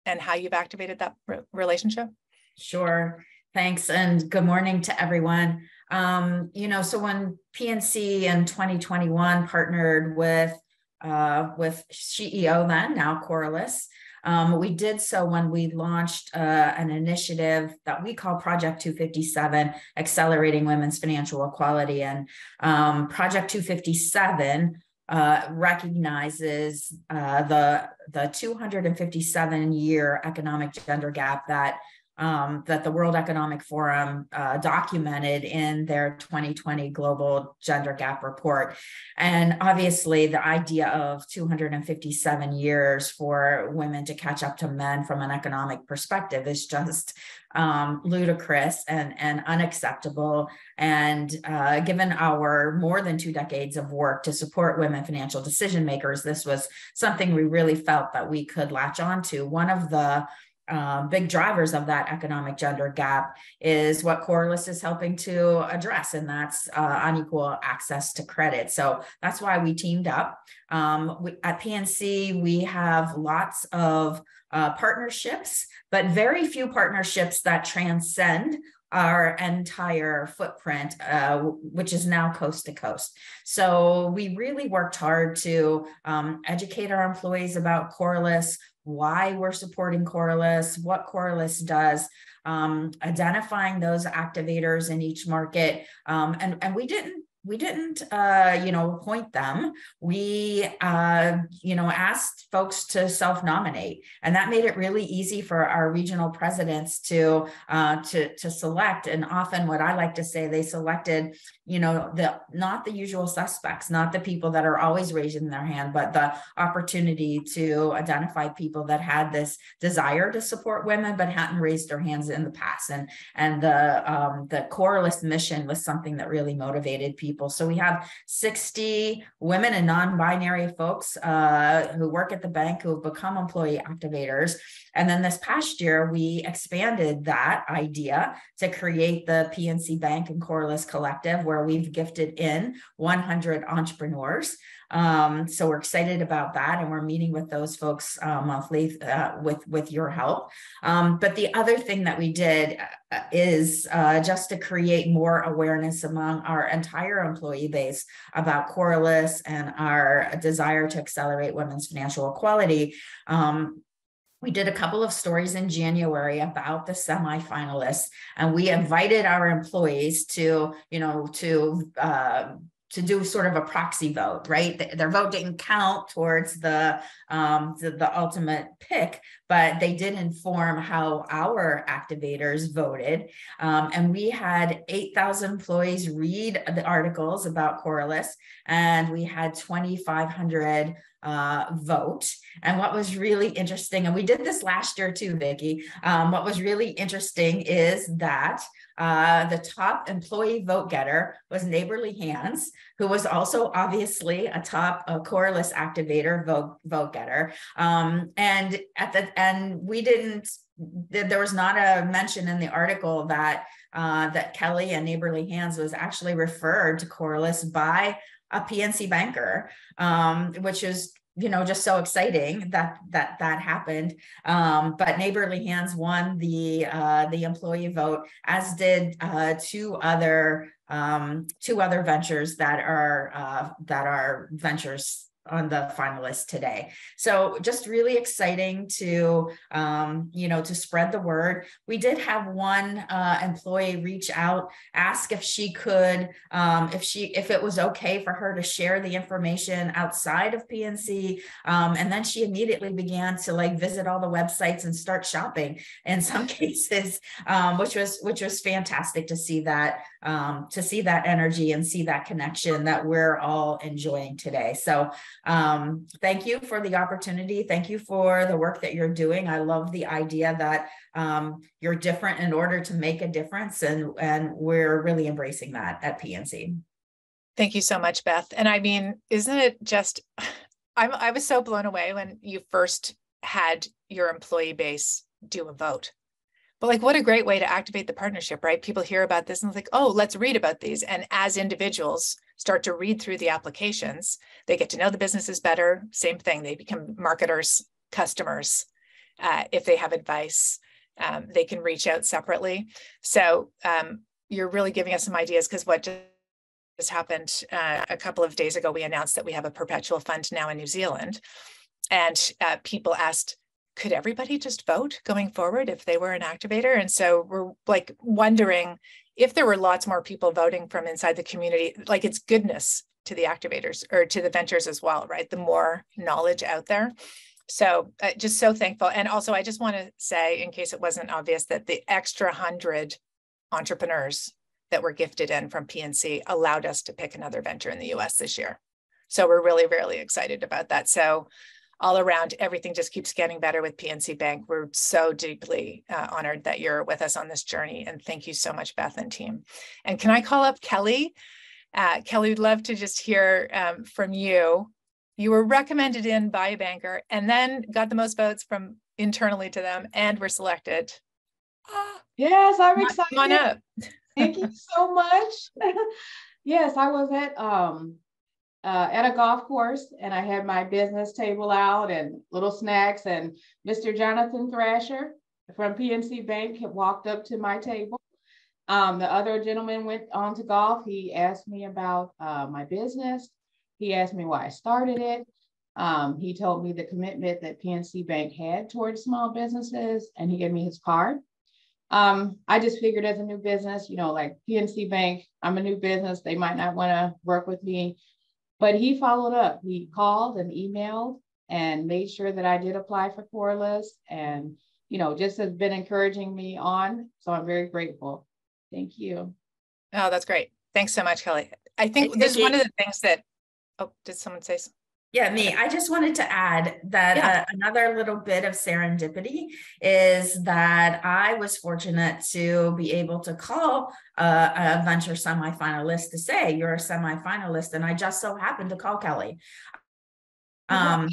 and how you've activated that relationship? Sure. Thanks. And good morning to everyone. You know, so when PNC in 2021 partnered with SheEO, then now Coralus, we did so when we launched an initiative that we call Project 257, Accelerating Women's Financial Equality. And Project 257 recognizes the 257-year economic gender gap that that the World Economic Forum documented in their 2020 Global Gender Gap Report. And obviously the idea of 257 years for women to catch up to men from an economic perspective is just ludicrous and unacceptable. And given our more than 2 decades of work to support women financial decision makers, this was something we really felt that we could latch on to. One of the big drivers of that economic gender gap is what Coralus is helping to address, and that's unequal access to credit. So that's why we teamed up. At PNC, we have lots of partnerships, but very few partnerships that transcend our entire footprint, which is now coast to coast. So we really worked hard to educate our employees about Coralus, why we're supporting Coralus, what Coralus does, identifying those activators in each market. And we didn't appoint them. We, asked folks to self-nominate, and that made it really easy for our regional presidents to select. And often, what I like to say, they selected, not the usual suspects, not the people that are always raising their hand, but the opportunity to identify people that had this desire to support women but hadn't raised their hands in the past. And the Coralus mission was something that really motivated people. So we have 60 women and non-binary folks who work at the bank who have become employee activators. And then this past year, we expanded that idea to create the PNC Bank and Coralus Collective, where we've gifted in 100 entrepreneurs. So we're excited about that, and we're meeting with those folks monthly with your help. But the other thing that we did is just to create more awareness among our entire employee base about Coralus and our desire to accelerate women's financial equality. We did a couple of stories in January about the semifinalists, and we invited our employees to do sort of a proxy vote, right? Their vote didn't count towards the ultimate pick, but they did inform how our activators voted. And we had 8,000 employees read the articles about Coralus, and we had 2,500 vote. And what was really interesting, and we did this last year too, Vicki, what was really interesting is that the top employee vote getter was Neighborly Hands, who was also obviously a top Coralus activator vote getter. And there was not a mention in the article that Kelly and Neighborly Hands was actually referred to Coralus by a PNC banker, which is just so exciting that happened. But Neighborly Hands won the employee vote, as did two other ventures that are ventures on the finalists today. So just really exciting to spread the word. We did have one employee reach out, ask if she could, if it was okay for her to share the information outside of PNC. And then she immediately began to visit all the websites and start shopping in some cases, which was fantastic to see that energy and see that connection that we're all enjoying today. So thank you for the opportunity. Thank you for the work that you're doing. I love the idea that you're different in order to make a difference, and we're really embracing that at PNC. Thank you so much, Beth. And I mean, isn't it just, I was so blown away when you first had your employee base do a vote. But what a great way to activate the partnership, right? People hear about this and it's oh, let's read about these. And as individuals start to read through the applications, they get to know the businesses better. Same thing, they become marketers, customers. If they have advice, they can reach out separately. So you're really giving us some ideas, because what just happened a couple of days ago, we announced that we have a perpetual fund now in New Zealand. And people asked, could everybody just vote going forward if they were an activator? And so we're wondering if there were lots more people voting from inside the community, it's goodness to the activators or to the ventures as well, right? The more knowledge out there. So just so thankful. And also, I just want to say, in case it wasn't obvious, that the extra 100 entrepreneurs that were gifted in from PNC allowed us to pick another venture in the US this year. So we're really, really excited about that. So all around, everything just keeps getting better with PNC Bank. We're so deeply honored that you're with us on this journey. And thank you so much, Beth and team. And can I call up Kelly? Kelly, we'd love to just hear from you. You were recommended in by a banker and then got the most votes from internally to them and were selected. Yes, I'm excited. Come on up. Thank you so much. Yes, I was at a golf course and I had my business table out and little snacks, and Mr. Jonathan Thrasher from PNC Bank had walked up to my table. The other gentleman went on to golf. He asked me about my business. He asked me why I started it. He told me the commitment that PNC Bank had towards small businesses, and he gave me his card. I just figured as a new business, you know, like PNC Bank, I'm a new business. They might not want to work with me, but he followed up. He called and emailed and made sure that I did apply for Coralus, and, you know, just has been encouraging me on. So I'm very grateful. Thank you. Oh, that's great. Thanks so much, Kelly. I think this is one of the things that, oh, did someone say something? Yeah, me. I just wanted to add that another little bit of serendipity is that I was fortunate to be able to call a venture semifinalist to say, you're a semifinalist. And I just so happened to call Kelly. I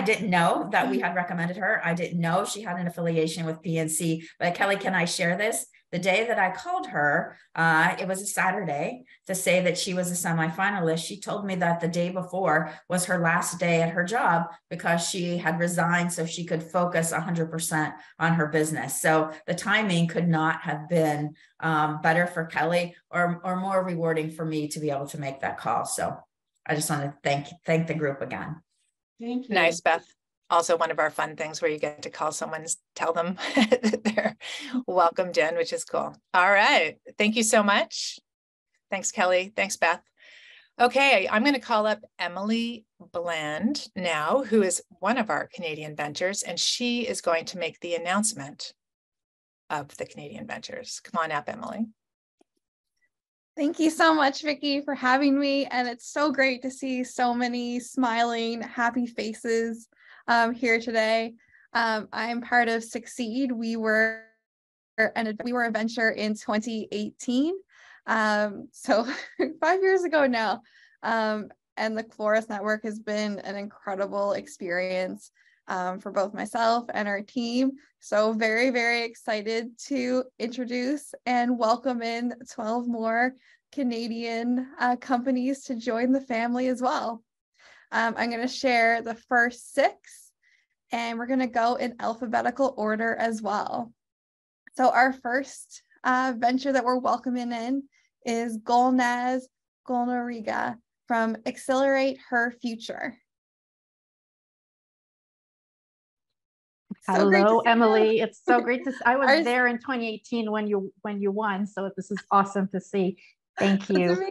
didn't know that we had recommended her. I didn't know she had an affiliation with PNC, but Kelly, can I share this? The day that I called her, it was a Saturday, to say that she was a semifinalist. She told me that the day before was her last day at her job because she had resigned so she could focus 100% on her business. So the timing could not have been better for Kelly or more rewarding for me to be able to make that call. So I just want to thank the group again. Thank you. Nice, Beth. Also one of our fun things where you get to call someone, tell them that they're welcomed in, which is cool. All right. Thank you so much. Thanks, Kelly. Thanks, Beth. Okay, I'm going to call up Emily Bland now, who is one of our Canadian ventures, and she is going to make the announcement of the Canadian ventures. Come on up, Emily. Thank you so much, Vicki, for having me. And it's so great to see so many smiling, happy faces here today. I'm part of Succeed. We were a venture in 2018. So 5 years ago now. And the Coralus Network has been an incredible experience for both myself and our team. So very, very excited to introduce and welcome in 12 more Canadian companies to join the family as well. I'm going to share the first 6, and we're going to go in alphabetical order as well. So our first venture that we're welcoming in is Golnaz Golnariga from Accelerate Her Future. Hello, Emily. It's so great to see. I was there in 2018 when you won, so this is awesome to see. Thank you.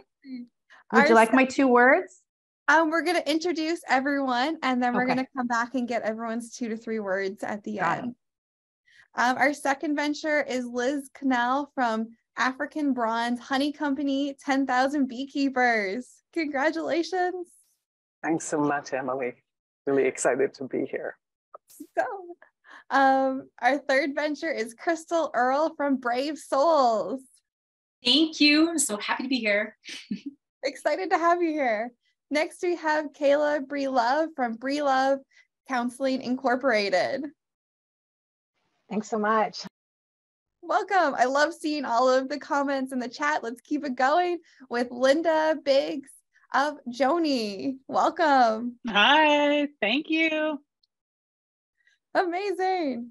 Would you like my 2 words? We're going to introduce everyone, and then we're going to come back and get everyone's 2 to 3 words at the end. Our second venture is Liz Canal from African Bronze Honey Company, 10,000 Beekeepers. Congratulations. Thanks so much, Emily. Really excited to be here. So, our third venture is Crystal Earl from Brave Souls. Thank you. I'm so happy to be here. Excited to have you here. Next, we have Kayla Brelove from Brelove Counseling Incorporated. Thanks so much. Welcome. I love seeing all of the comments in the chat. Let's keep it going with Linda Biggs of Joni. Welcome. Hi, thank you. Amazing.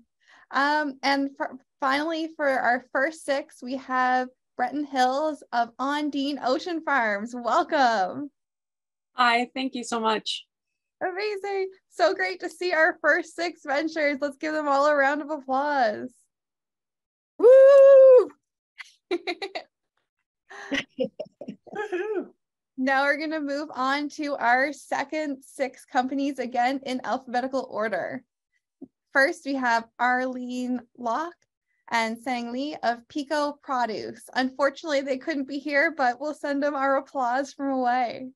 And finally, for our first 6, we have Breton Hills of Ondine Ocean Farms. Welcome. Hi, thank you so much. Amazing. So great to see our first 6 ventures. Let's give them all a round of applause. Woo! Now we're going to move on to our second 6 companies, again in alphabetical order. First, we have Arlene Locke and Sang Lee of Pico Produce. Unfortunately, they couldn't be here, but we'll send them our applause from away.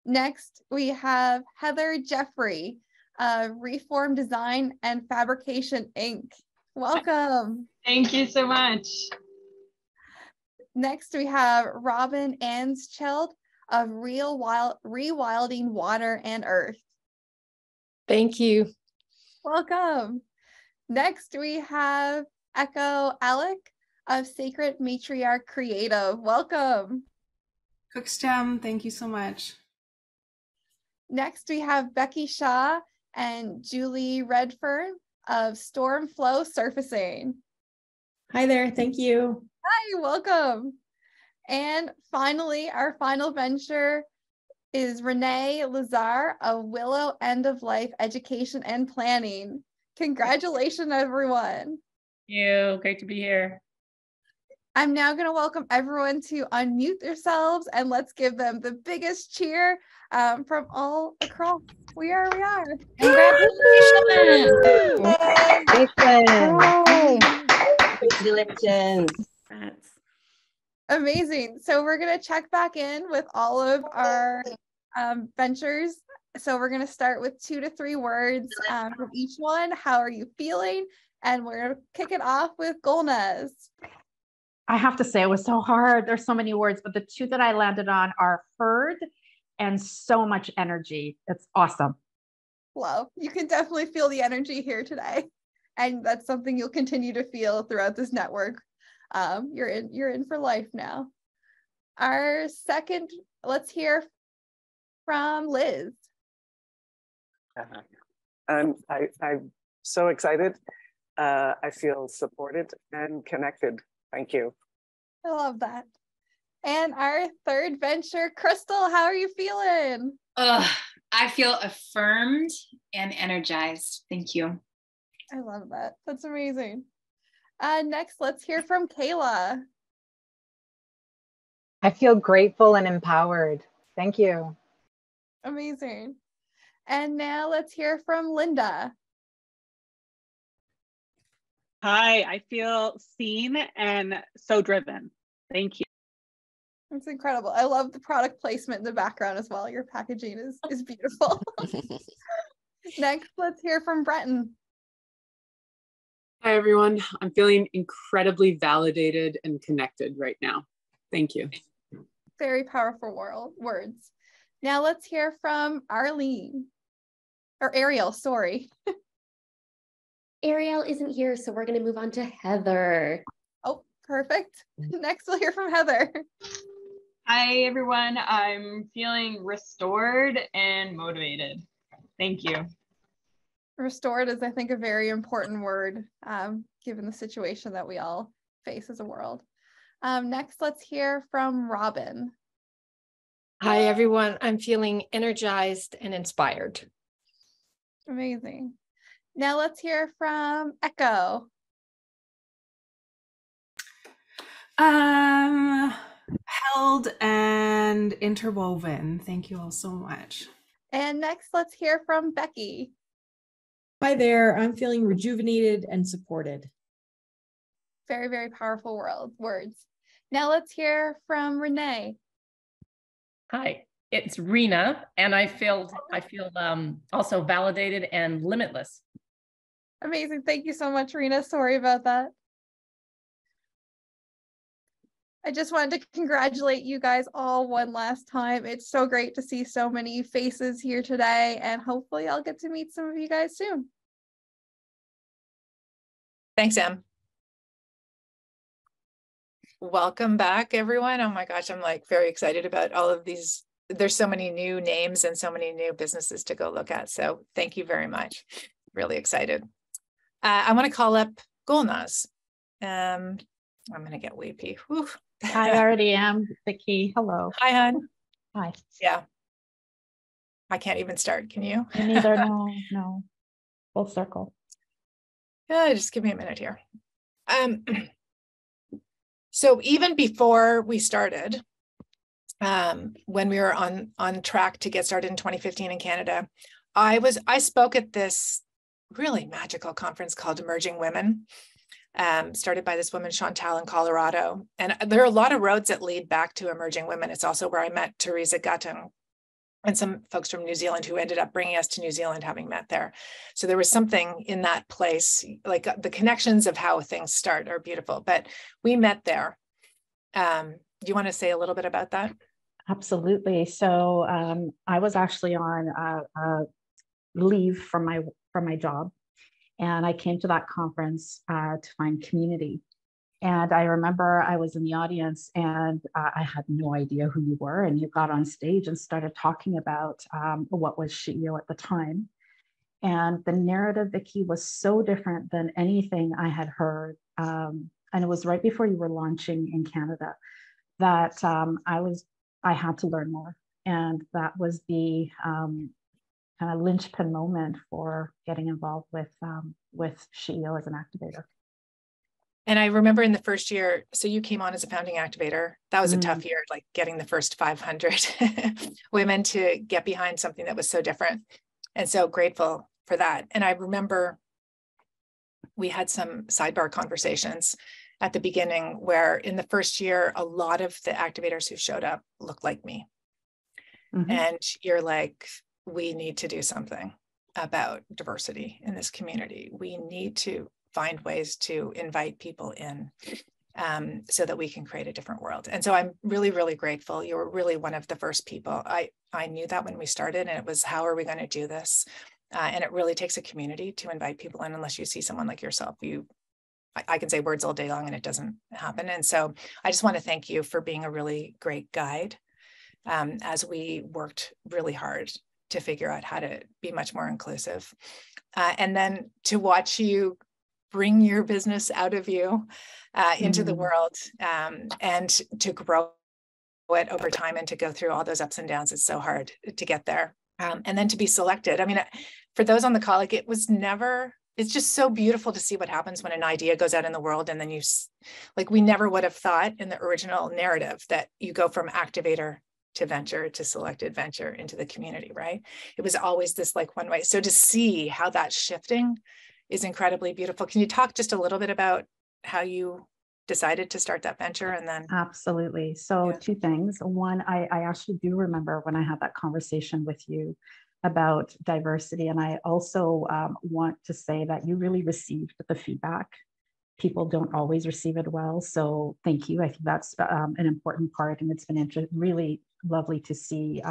Next, we have Heather Jeffrey of Reform Design and Fabrication, Inc. Welcome. Thank you so much. Next, we have Robin Anschild of Rewilding Water and Earth. Thank you. Welcome. Next, we have Echo Alec of Sacred Matriarch Creative. Welcome. Cookstem, thank you so much. Next, we have Becky Shaw and Julie Redfern of Stormflow Surfacing. Hi there. Thank you. Hi, welcome. And finally, our final venture is Renee Lazar of Willow End of Life Education and Planning. Congratulations, everyone. Thank you. Great to be here. I'm now going to welcome everyone to unmute themselves and let's give them the biggest cheer from all across. We are. Congratulations. Congratulations. Amazing. So we're going to check back in with all of our ventures. So we're going to start with 2 to 3 words from each one. How are you feeling? And we're going to kick it off with Golnaz. I have to say it was so hard. There's so many words, but the 2 that I landed on are heard and so much energy. It's awesome. Wow. You can definitely feel the energy here today. And that's something you'll continue to feel throughout this network. You're in for life now. Our second, let's hear from Liz. I'm so excited. I feel supported and connected. Thank you. I love that. And our third venture, Crystal, how are you feeling? I feel affirmed and energized. Thank you. I love that. That's amazing. Next, let's hear from Kayla. I feel grateful and empowered. Thank you. Amazing. And now let's hear from Linda. Hi, I feel seen and so driven. Thank you. That's incredible. I love the product placement in the background as well. Your packaging is beautiful. Next, let's hear from Breton. Hi, everyone. I'm feeling incredibly validated and connected right now. Thank you. Very powerful words. Now let's hear from Arlene. Or Ariel, sorry. Ariel isn't here, so we're going to move on to Heather. Oh, perfect. Next, we'll hear from Heather. Hi, everyone. I'm feeling restored and motivated. Thank you. Restored is, I think, a very important word, given the situation that we all face as a world. Next, let's hear from Robin. Hi, everyone. I'm feeling energized and inspired. Amazing. Now let's hear from Echo. Held and interwoven. Thank you all so much. And next, let's hear from Becky. Hi there. I'm feeling rejuvenated and supported. Very, very powerful words. Now let's hear from Renee. Hi, it's Rena, and I feel also validated and limitless. Amazing. Thank you so much, Rena. Sorry about that. I just wanted to congratulate you guys all one last time. It's so great to see so many faces here today, and hopefully I'll get to meet some of you guys soon. Thanks, Em. Welcome back, everyone. Oh my gosh, I'm like very excited about all of these. There's so many new names and so many new businesses to go look at. So thank you very much. Really excited. I want to call up Golnaz. I'm going to get weepy. Whew. I already am, Vicky. Hello. Hi, hon. Hi. Yeah. I can't even start. Can you? Me neither. No. Full circle. Yeah, just give me a minute here. So even before we started, when we were on track to get started in 2015 in Canada, I spoke at this really magical conference called Emerging Women, started by this woman, Chantal, in Colorado. And there are a lot of roads that lead back to Emerging Women. It's also where I met Teresa Gutton and some folks from New Zealand who ended up bringing us to New Zealand, having met there. So there was something in that place, like the connections of how things start are beautiful, but we met there. Do you want to say a little bit about that? Absolutely. So I was actually on leave from my job, and I came to that conference to find community. And I remember I was in the audience, and I had no idea who you were, and you got on stage and started talking about what was SheEO at the time. And the narrative, Vicki, was so different than anything I had heard. And it was right before you were launching in Canada that I had to learn more. And that was the kind of linchpin moment for getting involved with SheEO as an activator. And I remember in the first year, so you came on as a founding activator. That was a tough year, like getting the first 500 women to get behind something that was so different. And so grateful for that. And I remember we had some sidebar conversations at the beginning where in the first year, a lot of the activators who showed up looked like me. And you're like, we need to do something about diversity in this community. We need to find ways to invite people in so that we can create a different world. And so I'm really, really grateful. You were really one of the first people. I knew that when we started, and it was, how are we going to do this? And it really takes a community to invite people in. Unless you see someone like yourself, I can say words all day long and it doesn't happen. And so I just want to thank you for being a really great guide as we worked really hard to figure out how to be much more inclusive. And then to watch you bring your business out of you into the world and to grow it over time and to go through all those ups and downs. It's so hard to get there. And then to be selected. I mean, for those on the call, like it's just so beautiful to see what happens when an idea goes out in the world. And then we never would have thought in the original narrative that you go from activator to venture to selected venture into the community, right? It was always this like one way. So to see how that's shifting is incredibly beautiful. Can you talk just a little bit about how you decided to start that venture? And then absolutely. So two things. One, I actually do remember when I had that conversation with you about diversity. And I also want to say that you really received the feedback. People don't always receive it well. So thank you. I think that's an important part. And it's been really lovely to see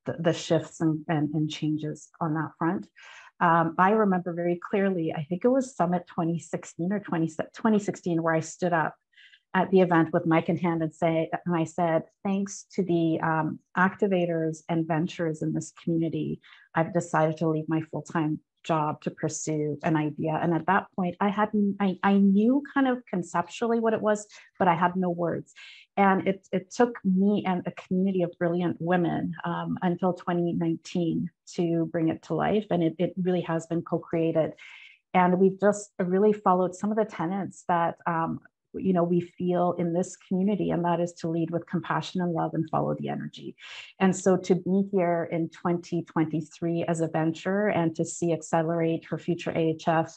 the shifts and changes on that front. I remember very clearly, I think it was Summit 2016 or 2016, where I stood up at the event with mic in hand and I said, thanks to the activators and ventures in this community, I've decided to leave my full-time job to pursue an idea. And at that point, I knew kind of conceptually what it was, but I had no words. And it took me and a community of brilliant women until 2019 to bring it to life. And it really has been co-created. And we've just really followed some of the tenets that we feel in this community, and that is to lead with compassion and love and follow the energy. And so to be here in 2023 as a venture and to see Accelerate for Future AHF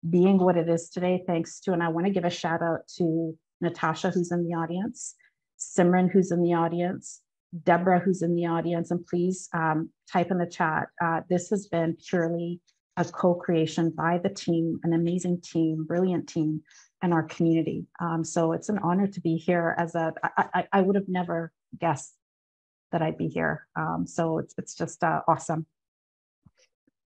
being what it is today, thanks to, and I want to give a shout out to Natasha, who's in the audience, Simran, who's in the audience, Deborah, who's in the audience, and please type in the chat. This has been purely a co-creation by the team, an amazing team, brilliant team, and our community. So it's an honor to be here I would have never guessed that I'd be here. So it's just awesome.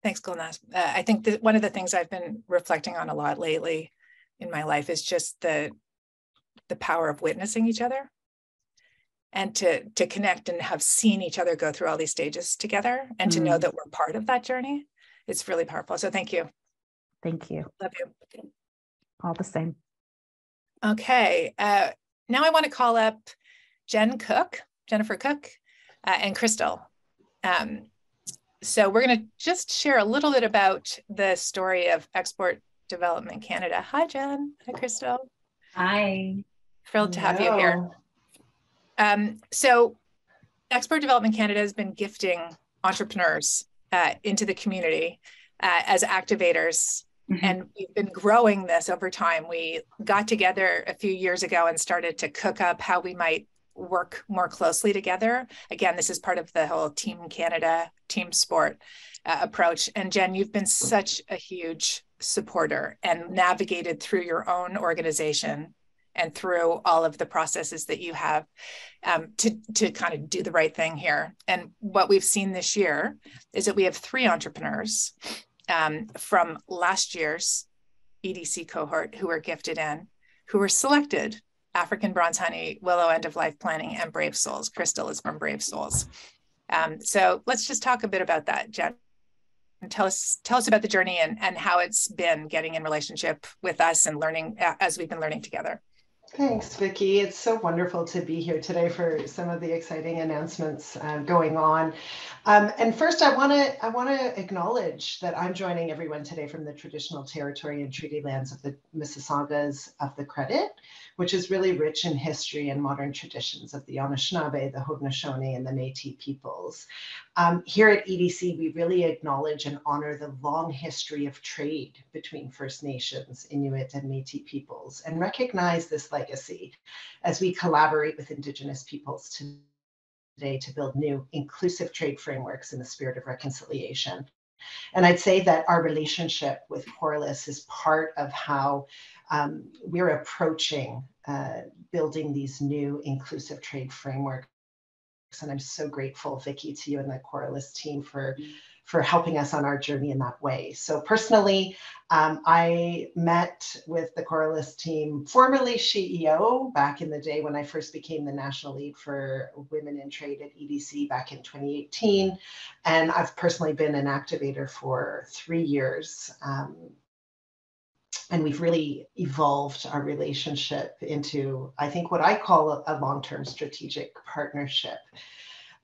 Thanks, Gulnaz. I think that one of the things I've been reflecting on a lot lately in my life is just the power of witnessing each other and to connect and have seen each other go through all these stages together and to know that we're part of that journey. It's really powerful. So thank you. Thank you. Love you. All the same. Okay. Now I want to call up Jennifer Cook, and Crystal. So we're going to just share a little bit about the story of Export Development Canada. Hi, Jen. Hi, Crystal. Hi. Thrilled to have you here. So Expert Development Canada has been gifting entrepreneurs into the community as activators. And we've been growing this over time. We got together a few years ago and started to cook up how we might work more closely together. Again, this is part of the whole Team Canada, team sport approach. And Jen, you've been such a huge supporter and navigated through your own organization and through all of the processes that you have to kind of do the right thing here. And what we've seen this year is that we have 3 entrepreneurs from last year's EDC cohort who were gifted in, who were selected: African Bronze Honey, Willow End of Life Planning, and Brave Souls. Crystal is from Brave Souls. So let's just talk a bit about that, Jen. And tell us about the journey and how it's been getting in relationship with us and learning as we've been learning together. Thanks, Vicki. It's so wonderful to be here today for some of the exciting announcements going on. And first, I want to acknowledge that I'm joining everyone today from the traditional territory and treaty lands of the Mississaugas of the Credit, which is really rich in history and modern traditions of the Anishinaabe, the Haudenosaunee, and the Métis peoples. Here at EDC, we really acknowledge and honor the long history of trade between First Nations, Inuit, and Métis peoples, and recognize this legacy as we collaborate with Indigenous peoples today to build new inclusive trade frameworks in the spirit of reconciliation. And I'd say that our relationship with Coralus is part of how we're approaching building these new inclusive trade frameworks. And I'm so grateful, Vicki, to you and the Coralus team for helping us on our journey in that way. So personally, I met with the Coralus team, formerly SheEO, back in the day when I first became the national lead for women in trade at EDC back in 2018. And I've personally been an activator for 3 years. And we've really evolved our relationship into, I think, what I call a long-term strategic partnership.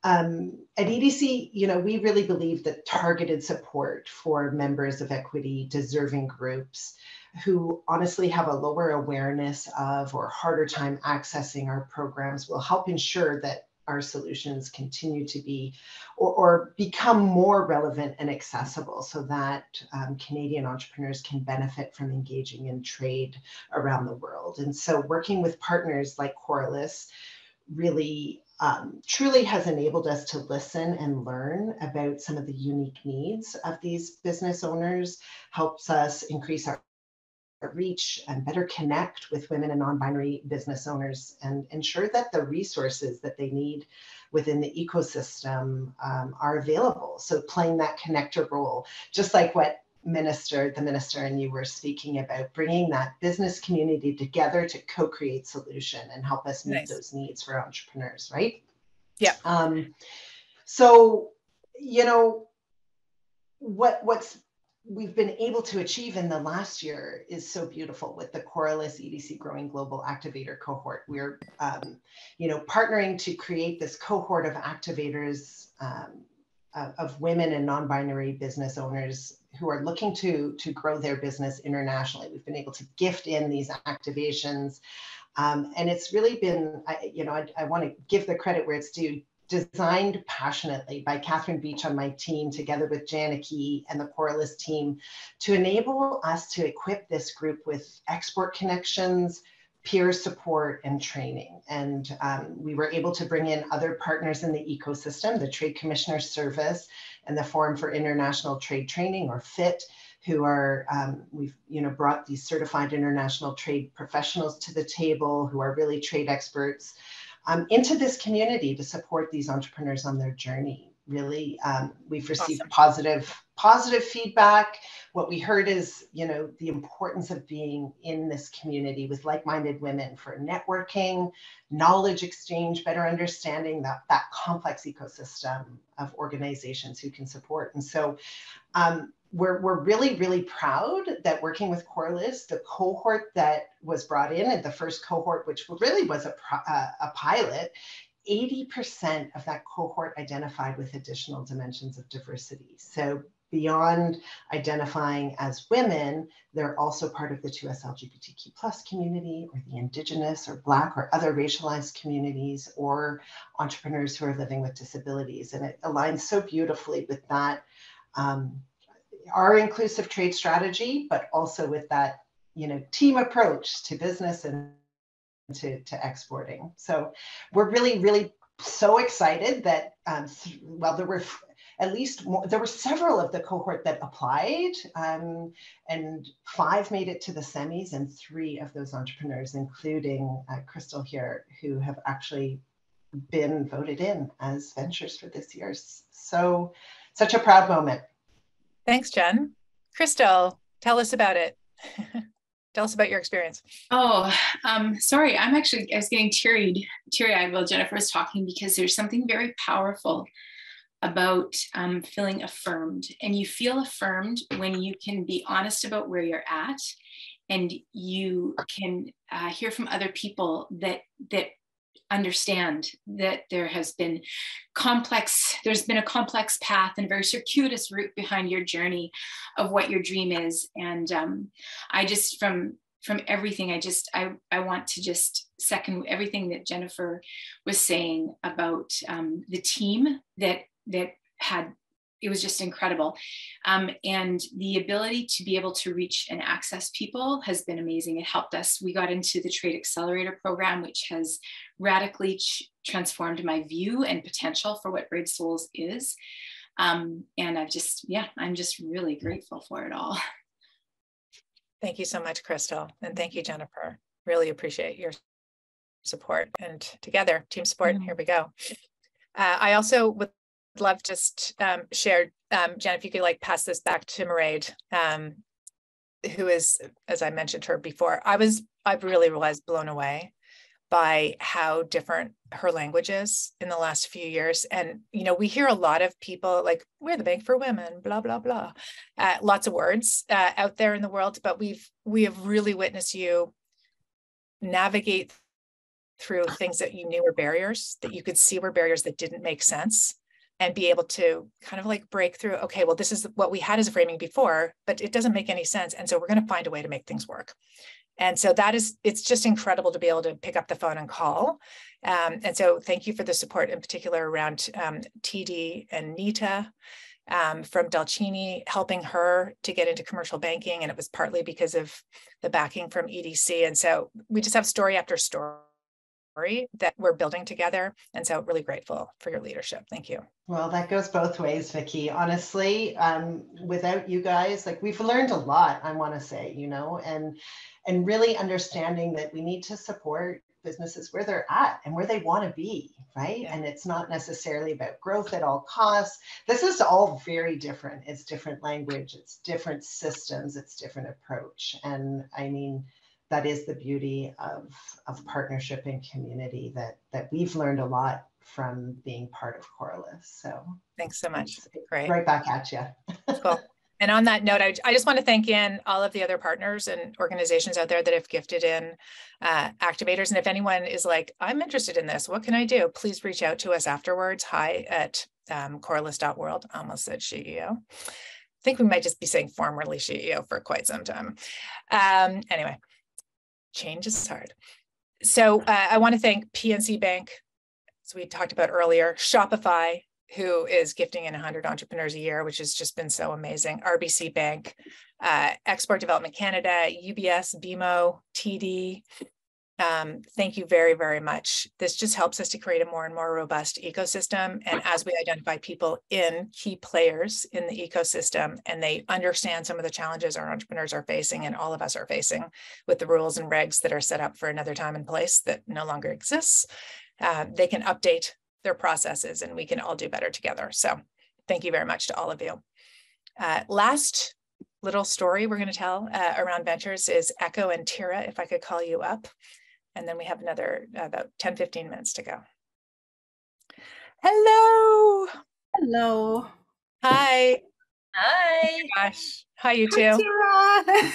At EDC, we really believe that targeted support for members of equity deserving groups who honestly have a lower awareness of or harder time accessing our programs will help ensure that our solutions continue to be or become more relevant and accessible so that Canadian entrepreneurs can benefit from engaging in trade around the world. And so working with partners like Coralus really truly has enabled us to listen and learn about some of the unique needs of these business owners, helps us increase our reach and better connect with women and non-binary business owners and ensure that the resources that they need within the ecosystem are available. So playing that connector role, just like what the minister and you were speaking about, bringing that business community together to co-create solution and help us meet those needs for entrepreneurs, right? Yeah. So, what's we've been able to achieve in the last year is so beautiful with the Coralus EDC Growing Global Activator cohort. We're, partnering to create this cohort of activators of women and non-binary business owners who are looking to grow their business internationally. We've been able to gift in these activations. And it's really been, I want to give the credit where it's due, designed passionately by Catherine Beach on my team, together with Janicki and the Coralus team, to enable us to equip this group with export connections, peer support, and training. And we were able to bring in other partners in the ecosystem, the Trade Commissioner Service and the Forum for International Trade Training, or FIT, who are, we've brought these certified international trade professionals to the table who are really trade experts into this community to support these entrepreneurs on their journey. Really, we've received positive feedback. What we heard is, the importance of being in this community with like-minded women for networking, knowledge exchange, better understanding that complex ecosystem of organizations who can support. And so we're really, really proud that working with Coralus, the cohort that was brought in, and the first cohort, which really was a pilot, 80% of that cohort identified with additional dimensions of diversity. So beyond identifying as women, they're also part of the 2S LGBTQ plus community, or the Indigenous or Black or other racialized communities, or entrepreneurs who are living with disabilities. And it aligns so beautifully with that, our inclusive trade strategy, but also with that, team approach to business and to exporting. So we're really so excited that, well, there were several of the cohort that applied, and 5 made it to the semis, and 3 of those entrepreneurs, including Crystal here, who have actually been voted in as ventures for this year. So such a proud moment. Thanks, Jen. Crystal, tell us about it. Tell us about your experience. Oh, sorry. I was getting teary-eyed while Jennifer was talking, because there's something very powerful about feeling affirmed. And you feel affirmed when you can be honest about where you're at, and you can hear from other people that understand that there's been a complex path and a very circuitous route behind your journey of what your dream is. And I just, from everything, I want to just second everything that Jennifer was saying about the team that had, it was just incredible. And the ability to be able to reach and access people has been amazing. It helped us. We got into the Trade Accelerator program, which has radically transformed my view and potential for what Brave Souls is. And I'm just really grateful for it all. Thank you so much, Crystal. And thank you, Jennifer. Really appreciate your support. And together, team support, here we go. I also would love to just share, Jen, if you could pass this back to Mairead, who is, as I mentioned her before, I really was blown away by how different her language is in the last few years. And, we hear a lot of people like, we're the bank for women, blah, blah, blah. Lots of words out there in the world, but we have really witnessed you navigate through things that you knew were barriers, that you could see were barriers that didn't make sense, and be able to kind of break through, okay, well, this is what we had as a framing before, but it doesn't make any sense. And so we're going to find a way to make things work. And so it's just incredible to be able to pick up the phone and call. And so thank you for the support, in particular around TD and Nita from Dalcini, helping her to get into commercial banking. And it was partly because of the backing from EDC. And so we just have story after story that we're building together. And so really grateful for your leadership. Thank you. Well, that goes both ways, Vicki. Honestly, without you guys, we've learned a lot, I want to say, and really understanding that we need to support businesses where they're at and where they want to be, right? Yeah. And it's not necessarily about growth at all costs. This is all very different. It's different language, it's different systems, it's different approach. And I mean, that is the beauty of partnership and community, that we've learned a lot from being part of Coralus. So thanks so much. Great. Right back at you. Cool. And on that note, I just want to thank again all of the other partners and organizations out there that have gifted in activators. And if anyone is like, I'm interested in this, what can I do? Please reach out to us afterwards. hi@coralus.world. Almost said SheEO. I think we might just be saying formerly SheEO for quite some time. Anyway, change is hard. So I want to thank PNC Bank, as we talked about earlier, Shopify, who is gifting in 100 entrepreneurs a year, which has just been so amazing, RBC Bank, Export Development Canada, UBS, BMO, TD. Thank you very, very much. This just helps us to create a more and more robust ecosystem. And as we identify people in key players in the ecosystem, and they understand some of the challenges our entrepreneurs are facing and all of us are facing with the rules and regs that are set up for another time and place that no longer exists, they can update their processes and we can all do better together. So thank you very much to all of you. Last little story we're going to tell around ventures is Echo and Tira, if I could call you up. And then we have another about 10, 15 minutes to go. Hello. Hello. Hi. Hi. Oh my gosh. Hi, you two. Hi, Tira.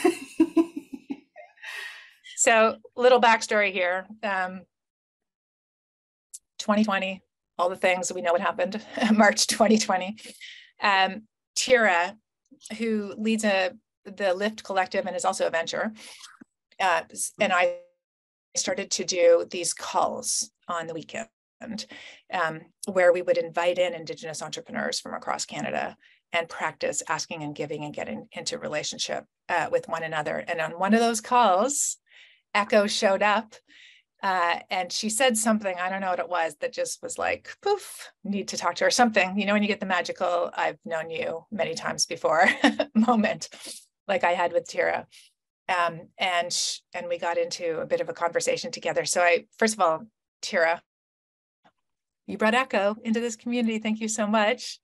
So little backstory here. 2020, all the things, we know what happened, March 2020. Tira who leads the Lift Collective and is also a venture. And I started to do these calls on the weekend, where we would invite in Indigenous entrepreneurs from across Canada and practice asking and giving and getting into relationship with one another. And on one of those calls, Echo showed up and she said something, I don't know what it was, that just was like, poof, need to talk to her, something, you know, when you get the magical, I've known you many times before moment, like I had with Tira. And we got into a bit of a conversation together. So first of all, Tira, you brought Echo into this community. Thank you so much.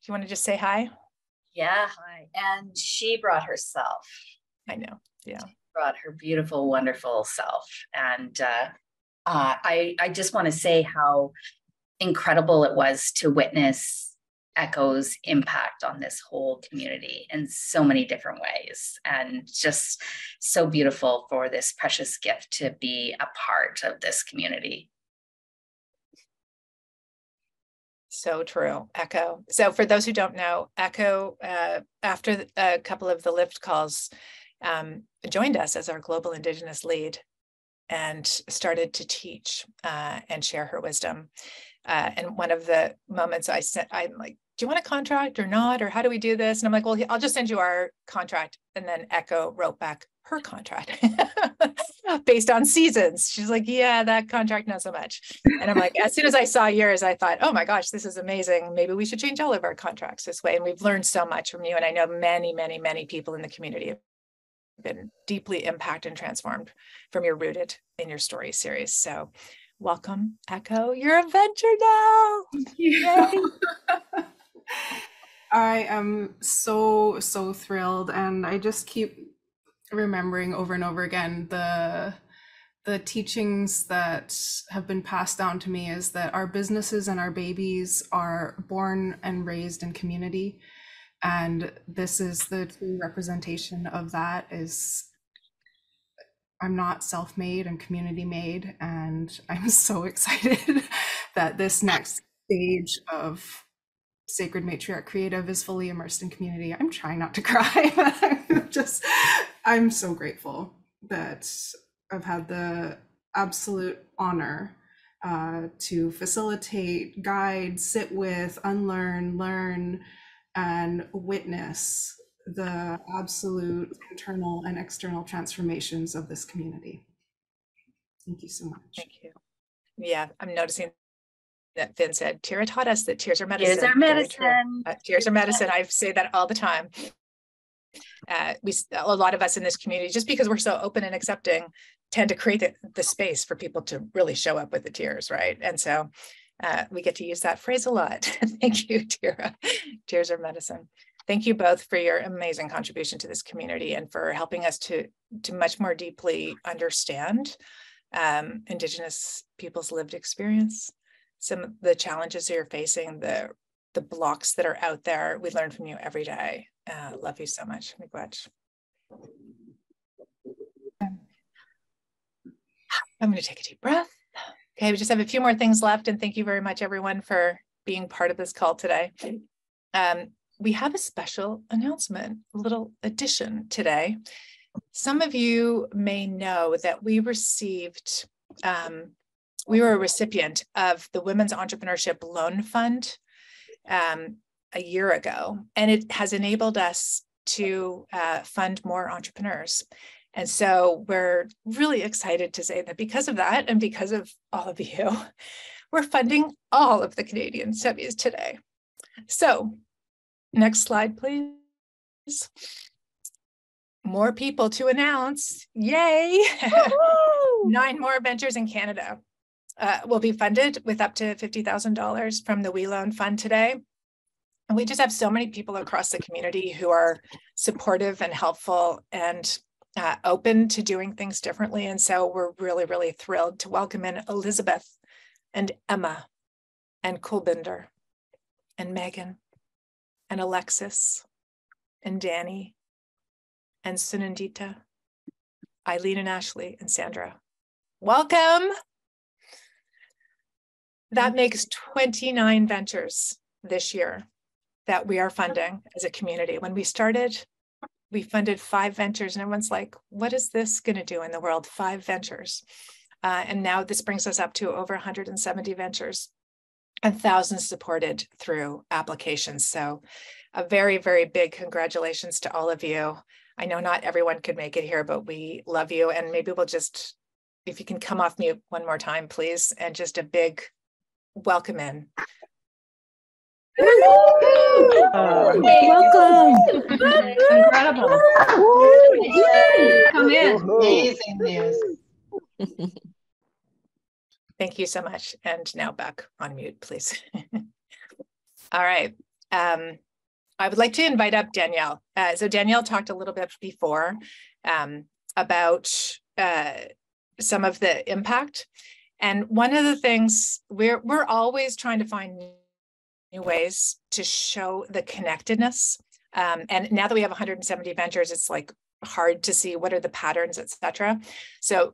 Do you want to just say hi? Yeah, hi. And she brought herself. I know. Yeah. She brought her beautiful, wonderful self. And I just want to say how incredible it was to witness Echo's impact on this whole community in so many different ways. And just so beautiful for this precious gift to be a part of this community. So true, Echo. So for those who don't know, Echo, after a couple of the Lift calls, joined us as our global Indigenous lead and started to teach and share her wisdom. And one of the moments I'm like, do you want a contract or not? Or how do we do this? And I'm like, well, I'll just send you our contract. And then Echo wrote back her contract based on seasons. She's like, yeah, that contract, not so much. And I'm like, as soon as I saw yours, I thought, oh my gosh, this is amazing. Maybe we should change all of our contracts this way. And we've learned so much from you. And I know many, many, many people in the community have been deeply impacted and transformed from your Rooted in Your Story series. So welcome, Echo. You're a venture now. Thank you. I am so thrilled, and I just keep remembering over and over again the teachings that have been passed down to me is that our businesses and our babies are born and raised in community, and this is the true representation of that. Is I'm not self-made and community made, and I'm so excited that this next stage of Sacred Matriarch Creative is fully immersed in community. I'm trying not to cry, but I'm so grateful that I've had the absolute honor to facilitate, guide, sit with, unlearn, learn, and witness the absolute internal and external transformations of this community. Thank you so much. Thank you. Yeah, I'm noticing that Finn said, Tira taught us that tears are medicine. Tears are medicine. Tears are medicine. I say that all the time. A lot of us in this community, just because we're so open and accepting, tend to create the space for people to really show up with the tears, right? And so we get to use that phrase a lot. Thank you, Tira. Tears are medicine. Thank you both for your amazing contribution to this community and for helping us to much more deeply understand Indigenous people's lived experience, some of the challenges that you're facing, the blocks that are out there. We learn from you every day. Love you so much. Miigwech. I'm going to take a deep breath. Okay, we just have a few more things left, and thank you very much, everyone, for being part of this call today. We have a special announcement, a little addition today. Some of you may know that we received, we were a recipient of the Women's Entrepreneurship Loan Fund a year ago, and it has enabled us to fund more entrepreneurs. And so we're really excited to say that because of that, and because of all of you, we're funding all of the Canadian SEBIs today. So next slide, please. More people to announce. Yay! 9 more ventures in Canada will be funded with up to $50,000 from the We Loan Fund today. And we just have so many people across the community who are supportive and helpful and open to doing things differently. And so we're really, really thrilled to welcome in Elizabeth and Emma and Kulbinder and Megan and Alexis and Danny and Sunandita, Eileen and Ashley and Sandra. Welcome. That makes 29 ventures this year that we are funding as a community. When we started, we funded 5 ventures, and everyone's like, what is this going to do in the world? 5 ventures. And now this brings us up to over 170 ventures and thousands supported through applications. So a very, very big congratulations to all of you. I know not everyone could make it here, but we love you. And maybe we'll just, if you can come off mute one more time, please, and just a big welcome in. Welcome. Incredible. Come in. Amazing news. Thank you so much. And now back on mute, please. All right. I would like to invite up Danielle. So Danielle talked a little bit before about some of the impact. And one of the things we're always trying to find new ways to show the connectedness. And now that we have 170 ventures, it's like hard to see what are the patterns, et cetera. So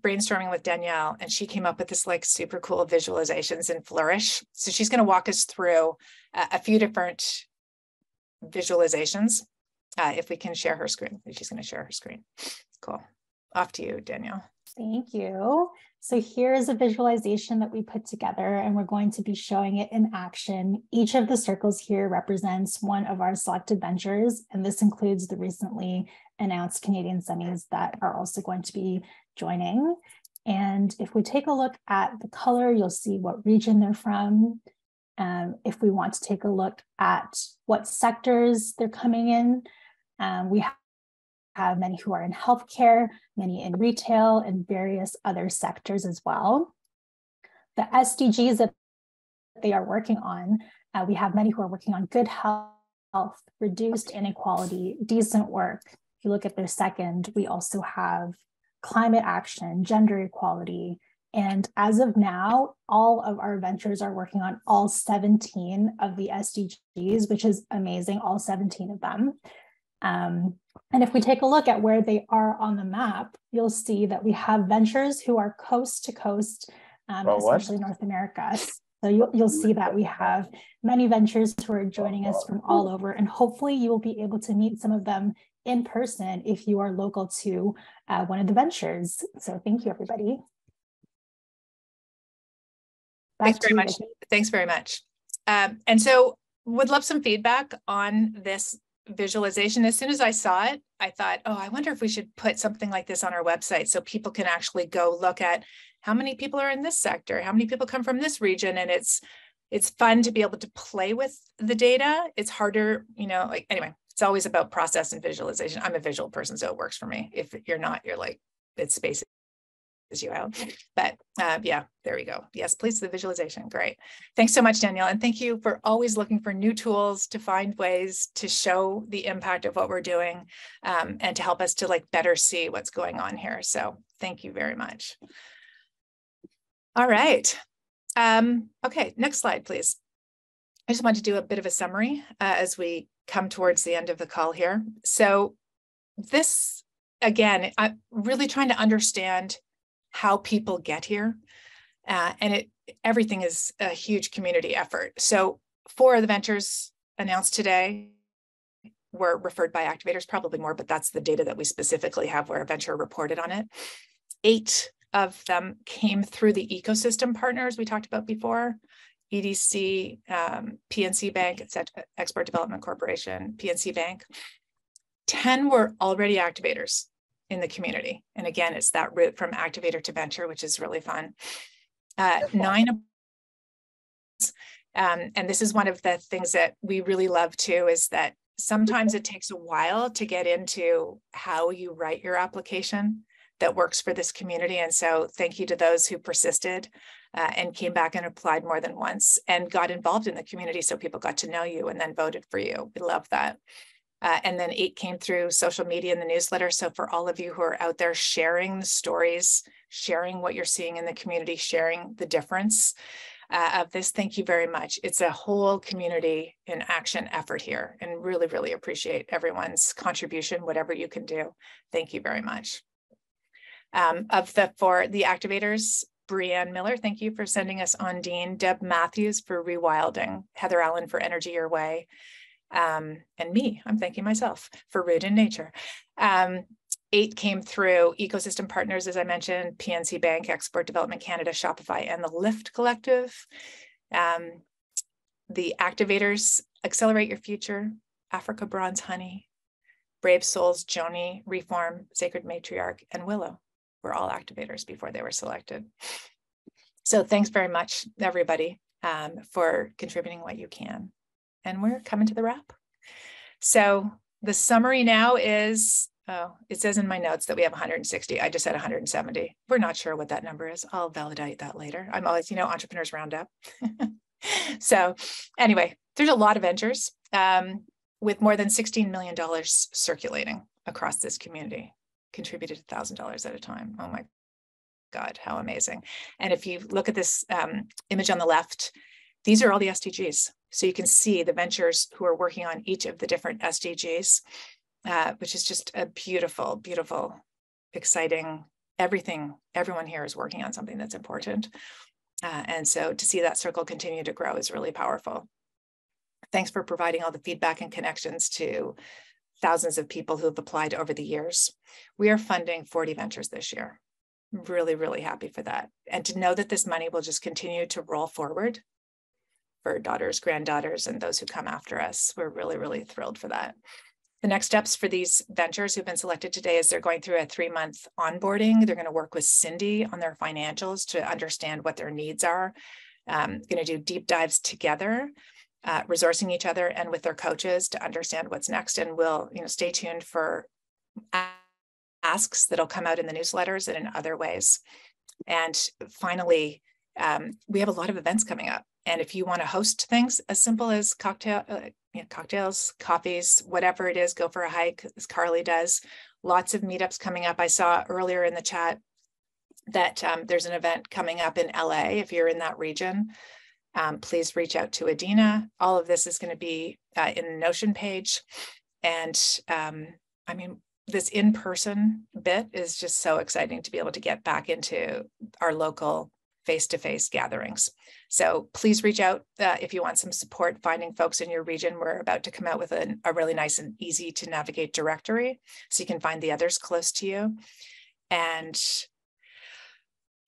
brainstorming with Danielle, and she came up with this like super cool visualizations in Flourish. So she's going to walk us through a few different visualizations. If we can share her screen, she's going to share her screen. Cool. Off to you, Danielle. Thank you. So here is a visualization that we put together, and we're going to be showing it in action. Each of the circles here represents one of our selected ventures, and this includes the recently announced Canadian semis that are also going to be joining. And if we take a look at the color, you'll see what region they're from. If we want to take a look at what sectors they're coming in, we have many who are in healthcare, many in retail, and various other sectors as well. The SDGs that they are working on, we have many who are working on good health, reduced inequality, decent work. If you look at their second, we also have climate action, gender equality. And as of now, all of our ventures are working on all 17 of the SDGs, which is amazing, all 17 of them. And if we take a look at where they are on the map, you'll see that we have ventures who are coast to coast, especially North America. So you'll see that we have many ventures who are joining us from all over, and hopefully you will be able to meet some of them in person if you are local to one of the ventures. So thank you, everybody. Thanks very much. Thanks very much. And so would love some feedback on this visualization. As soon as I saw it, I thought, oh, I wonder if we should put something like this on our website so people can actually go look at how many people are in this sector, how many people come from this region. And it's fun to be able to play with the data. It's harder, you know, like, anyway, it's always about process and visualization. I'm a visual person, so it works for me. If you're not, you're like, it spaces you out. But yeah, there we go. Yes, please, the visualization. Great. Thanks so much, Danielle. And thank you for always looking for new tools to find ways to show the impact of what we're doing and to help us to like better see what's going on here. So thank you very much. All right. Okay, next slide, please. I just want to do a bit of a summary as we come towards the end of the call here. So this, again, I'm really trying to understand how people get here. And everything is a huge community effort. So 4 of the ventures announced today were referred by activators, probably more, but that's the data that we specifically have where a venture reported on it. 8 of them came through the ecosystem partners we talked about before, EDC, PNC Bank, Export Development Corporation, PNC Bank. 10 were already activators in the community. And again, it's that route from activator to venture, which is really fun. 9, and this is one of the things that we really love too, is that sometimes it takes a while to get into how you write your application that works for this community. And so thank you to those who persisted and came back and applied more than once and got involved in the community so people got to know you and then voted for you. We love that. And then 8 came through social media and the newsletter. So for all of you who are out there sharing the stories, sharing what you're seeing in the community, sharing the difference of this, thank you very much. It's a whole community in action effort here, and really, really appreciate everyone's contribution, whatever you can do. Thank you very much. Of the 4, the activators, Brianne Miller, thank you for sending us Ondine. Deb Matthews for rewilding. Heather Allen for Energy Your Way. And me, I'm thanking myself for Root in Nature. 8 came through Ecosystem Partners, as I mentioned, PNC Bank, Export Development Canada, Shopify, and the Lift Collective. The activators, Accelerate Your Future, Africa Bronze Honey, Brave Souls, Joni, Reform, Sacred Matriarch, and Willow were all activators before they were selected. So thanks very much, everybody, for contributing what you can. And we're coming to the wrap. So the summary now is, it says in my notes that we have 160. I just said 170. We're not sure what that number is. I'll validate that later. I'm always, entrepreneurs round up. So anyway, there's a lot of ventures with more than $16 million circulating across this community, contributed $1,000 at a time. Oh my God, how amazing. And if you look at this image on the left, these are all the SDGs. So you can see the ventures who are working on each of the different SDGs, which is just a beautiful, beautiful, exciting, everyone here is working on something that's important. And so to see that circle continue to grow is really powerful. Thanks for providing all the feedback and connections to thousands of people who have applied over the years. We are funding 40 ventures this year. I'm really, really happy for that. And to know that this money will just continue to roll forward for daughters, granddaughters, and those who come after us. We're really, really thrilled for that. The next steps for these ventures who've been selected today is they're going through a 3-month onboarding. They're going to work with Cindy on their financials to understand what their needs are. Going to do deep dives together, resourcing each other and with their coaches to understand what's next. And we'll, stay tuned for asks that'll come out in the newsletters and in other ways. And finally, we have a lot of events coming up. And if you want to host things as simple as cocktails, coffees, whatever it is, go for a hike, as Carly does. Lots of meetups coming up. I saw earlier in the chat that there's an event coming up in LA. If you're in that region, please reach out to Adina. All of this is going to be in the Notion page. And this in-person bit is just so exciting to be able to get back into our local face-to-face gatherings. So please reach out if you want some support finding folks in your region. We're about to come out with a really nice and easy to navigate directory so you can find the others close to you. And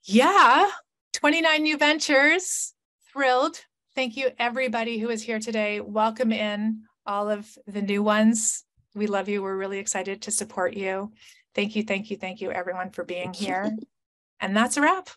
yeah, 29 new ventures, thrilled. Thank you everybody who is here today. Welcome in all of the new ones. We love you. We're really excited to support you. Thank you, thank you, thank you everyone for being here. And that's a wrap.